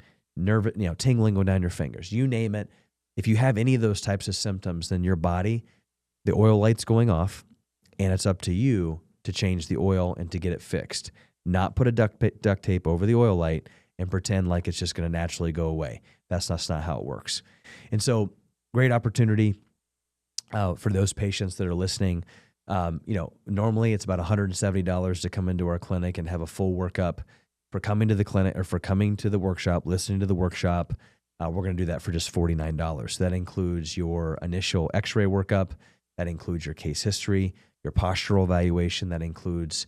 [SPEAKER 1] tingling going down your fingers, you name it. If you have any of those types of symptoms, then your body, the oil light's going off, and it's up to you to change the oil and to get it fixed. Not put a duct tape over the oil light and pretend like it's just going to naturally go away. That's not how it works. And so, great opportunity for those patients that are listening. Normally it's about $170 to come into our clinic and have a full workup. For coming to the clinic or for coming to the workshop, listening to the workshop, we're going to do that for just $49. That includes your initial x-ray workup. That includes your case history, your postural evaluation. That includes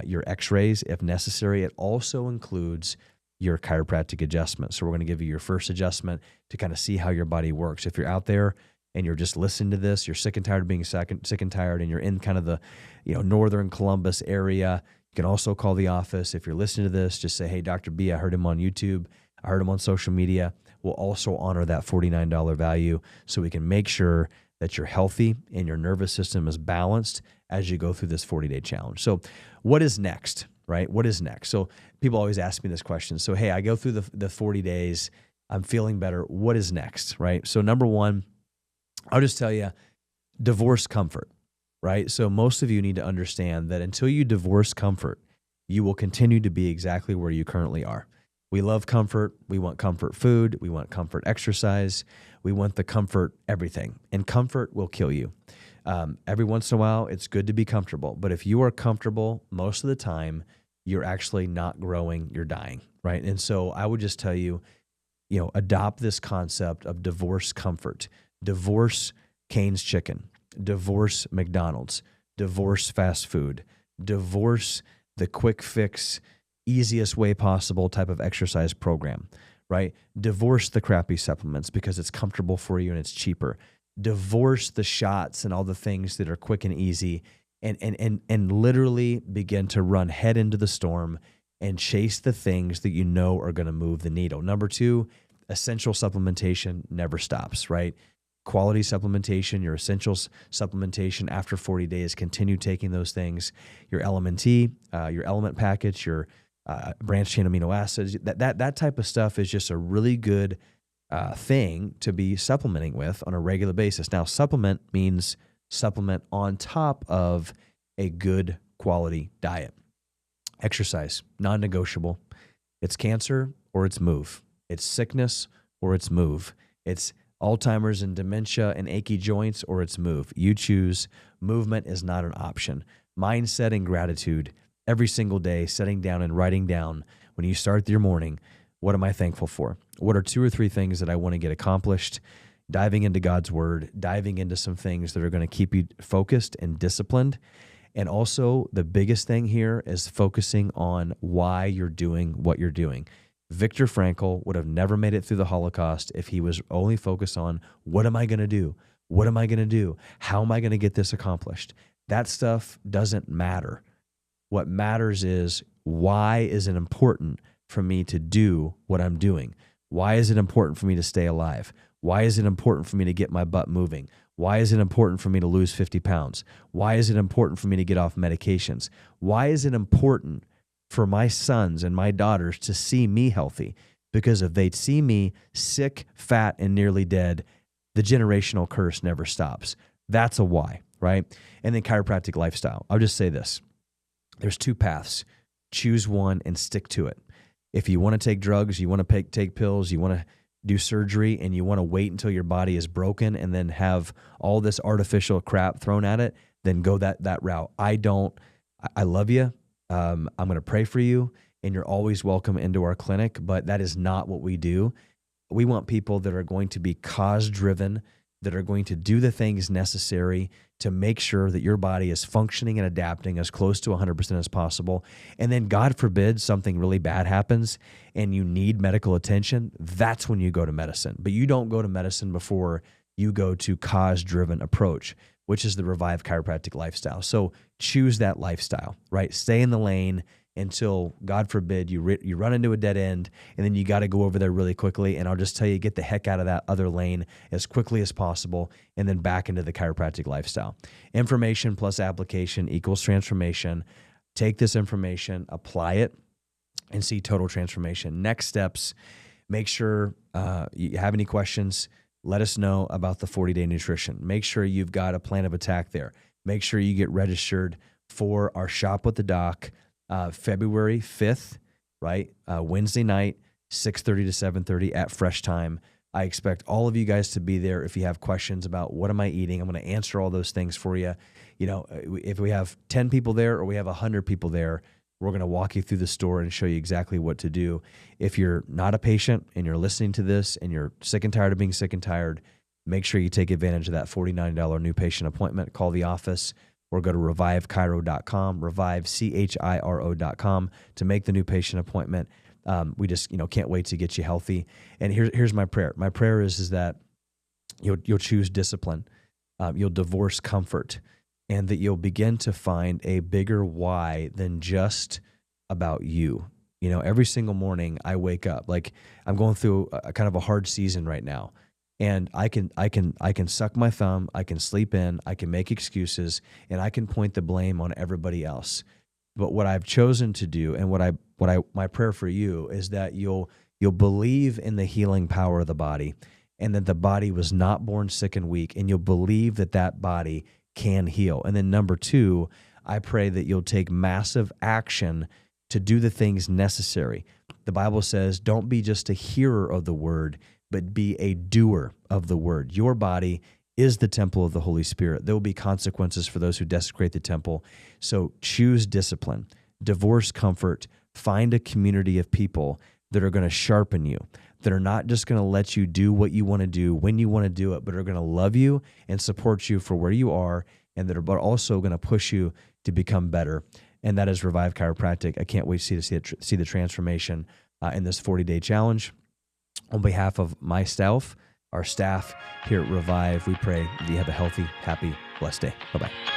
[SPEAKER 1] your x-rays if necessary. It also includes your chiropractic adjustment. So we're going to give you your first adjustment to kind of see how your body works. If you're out there and you're just listening to this, you're sick and tired of being sick and tired, and you're in kind of the northern Columbus area, you can also call the office. If you're listening to this, just say, hey, Dr. B, I heard him on YouTube. I heard him on social media. We'll also honor that $49 value so we can make sure that you're healthy and your nervous system is balanced as you go through this 40-day challenge. So what is next, right? What is next? So people always ask me this question. So, hey, I go through the 40 days. I'm feeling better. What is next, right? So number one, I'll just tell you, divorce comfort, right? So most of you need to understand that until you divorce comfort, you will continue to be exactly where you currently are. We love comfort. We want comfort food. We want comfort exercise. We want the comfort everything. And comfort will kill you. Every once in a while, it's good to be comfortable. But if you are comfortable most of the time, you're actually not growing, you're dying, right? And so I would just tell you, adopt this concept of divorce comfort. Divorce Cane's Chicken. Divorce McDonald's. Divorce fast food. Divorce the quick fix, easiest way possible type of exercise program, right? Divorce the crappy supplements because it's comfortable for you and it's cheaper. Divorce the shots and all the things that are quick and easy, and literally begin to run head into the storm and chase the things that you know are going to move the needle. Number two, essential supplementation never stops, right? Quality supplementation, your essentials supplementation after 40 days, continue taking those things. Your LMNT, your element package, your branched chain amino acids, that type of stuff is just a really good thing to be supplementing with on a regular basis. Now, supplement means supplement on top of a good quality diet. Exercise, non-negotiable. It's cancer or it's move. It's sickness or it's move. It's Alzheimer's and dementia and achy joints or it's move. You choose. Movement is not an option. Mindset and gratitude every single day, setting down and writing down when you start your morning, what am I thankful for? What are 2 or 3 things that I want to get accomplished? Diving into God's word, diving into some things that are going to keep you focused and disciplined. And also the biggest thing here is focusing on why you're doing what you're doing. Viktor Frankl would have never made it through the Holocaust if he was only focused on, what am I going to do? What am I going to do? How am I going to get this accomplished? That stuff doesn't matter. What matters is, why is it important for me to do what I'm doing? Why is it important for me to stay alive? Why is it important for me to get my butt moving? Why is it important for me to lose 50 pounds? Why is it important for me to get off medications? Why is it important for my sons and my daughters to see me healthy? Because if they see me sick, fat, and nearly dead, the generational curse never stops. That's a why, right? And then chiropractic lifestyle. I'll just say this. There's 2 paths. Choose one and stick to it. If you want to take drugs, you want to take pills, you want to do surgery, and you want to wait until your body is broken and then have all this artificial crap thrown at it, then go that route. I love you. I'm going to pray for you, and you're always welcome into our clinic, but that is not what we do. We want people that are going to be cause-driven, that are going to do the things necessary to make sure that your body is functioning and adapting as close to 100% as possible. And then, God forbid, something really bad happens and you need medical attention, that's when you go to medicine. But you don't go to medicine before you go to cause-driven approach, which is the Revive Chiropractic lifestyle. So choose that lifestyle, right? Stay in the lane until, God forbid, you run into a dead end, and then you got to go over there really quickly. And I'll just tell you, get the heck out of that other lane as quickly as possible, and then back into the chiropractic lifestyle. Information plus application equals transformation. Take this information, apply it, and see total transformation. Next steps, make sure you have any questions, let us know about the 40-day nutrition. Make sure you've got a plan of attack there. Make sure you get registered for our Shop with the Doc, February 5th, right? Wednesday night, 6:30 to 7:30 at Fresh Time. I expect all of you guys to be there. If you have questions about what am I eating, I'm going to answer all those things for you. You know, if we have 10 people there or we have 100 people there, we're going to walk you through the store and show you exactly what to do. If you're not a patient and you're listening to this and you're sick and tired of being sick and tired, make sure you take advantage of that $49 new patient appointment. Call the office or go to revivechiro.com, revivechiro.com to make the new patient appointment. We just, can't wait to get you healthy. And here's my prayer. My prayer is that you'll choose discipline, you'll divorce comfort, and that you'll begin to find a bigger why than just about you. Every single morning I wake up, like I'm going through a kind of a hard season right now. And I can suck my thumb, I can sleep in, I can make excuses, and I can point the blame on everybody else. But what I've chosen to do, and my prayer for you is that you'll believe in the healing power of the body, and that the body was not born sick and weak, and you'll believe that body can heal. And then number 2, I pray that you'll take massive action to do the things necessary. The Bible says, don't be just a hearer of the word, but be a doer of the word. Your body is the temple of the Holy Spirit. There will be consequences for those who desecrate the temple. So choose discipline, divorce comfort, find a community of people that are going to sharpen you, that are not just going to let you do what you want to do when you want to do it, but are going to love you and support you for where you are, and that are also going to push you to become better. and that is Revive Chiropractic. I can't wait to see the transformation in this 40-day challenge. On behalf of myself, our staff here at Revive, we pray that you have a healthy, happy, blessed day. Bye-bye.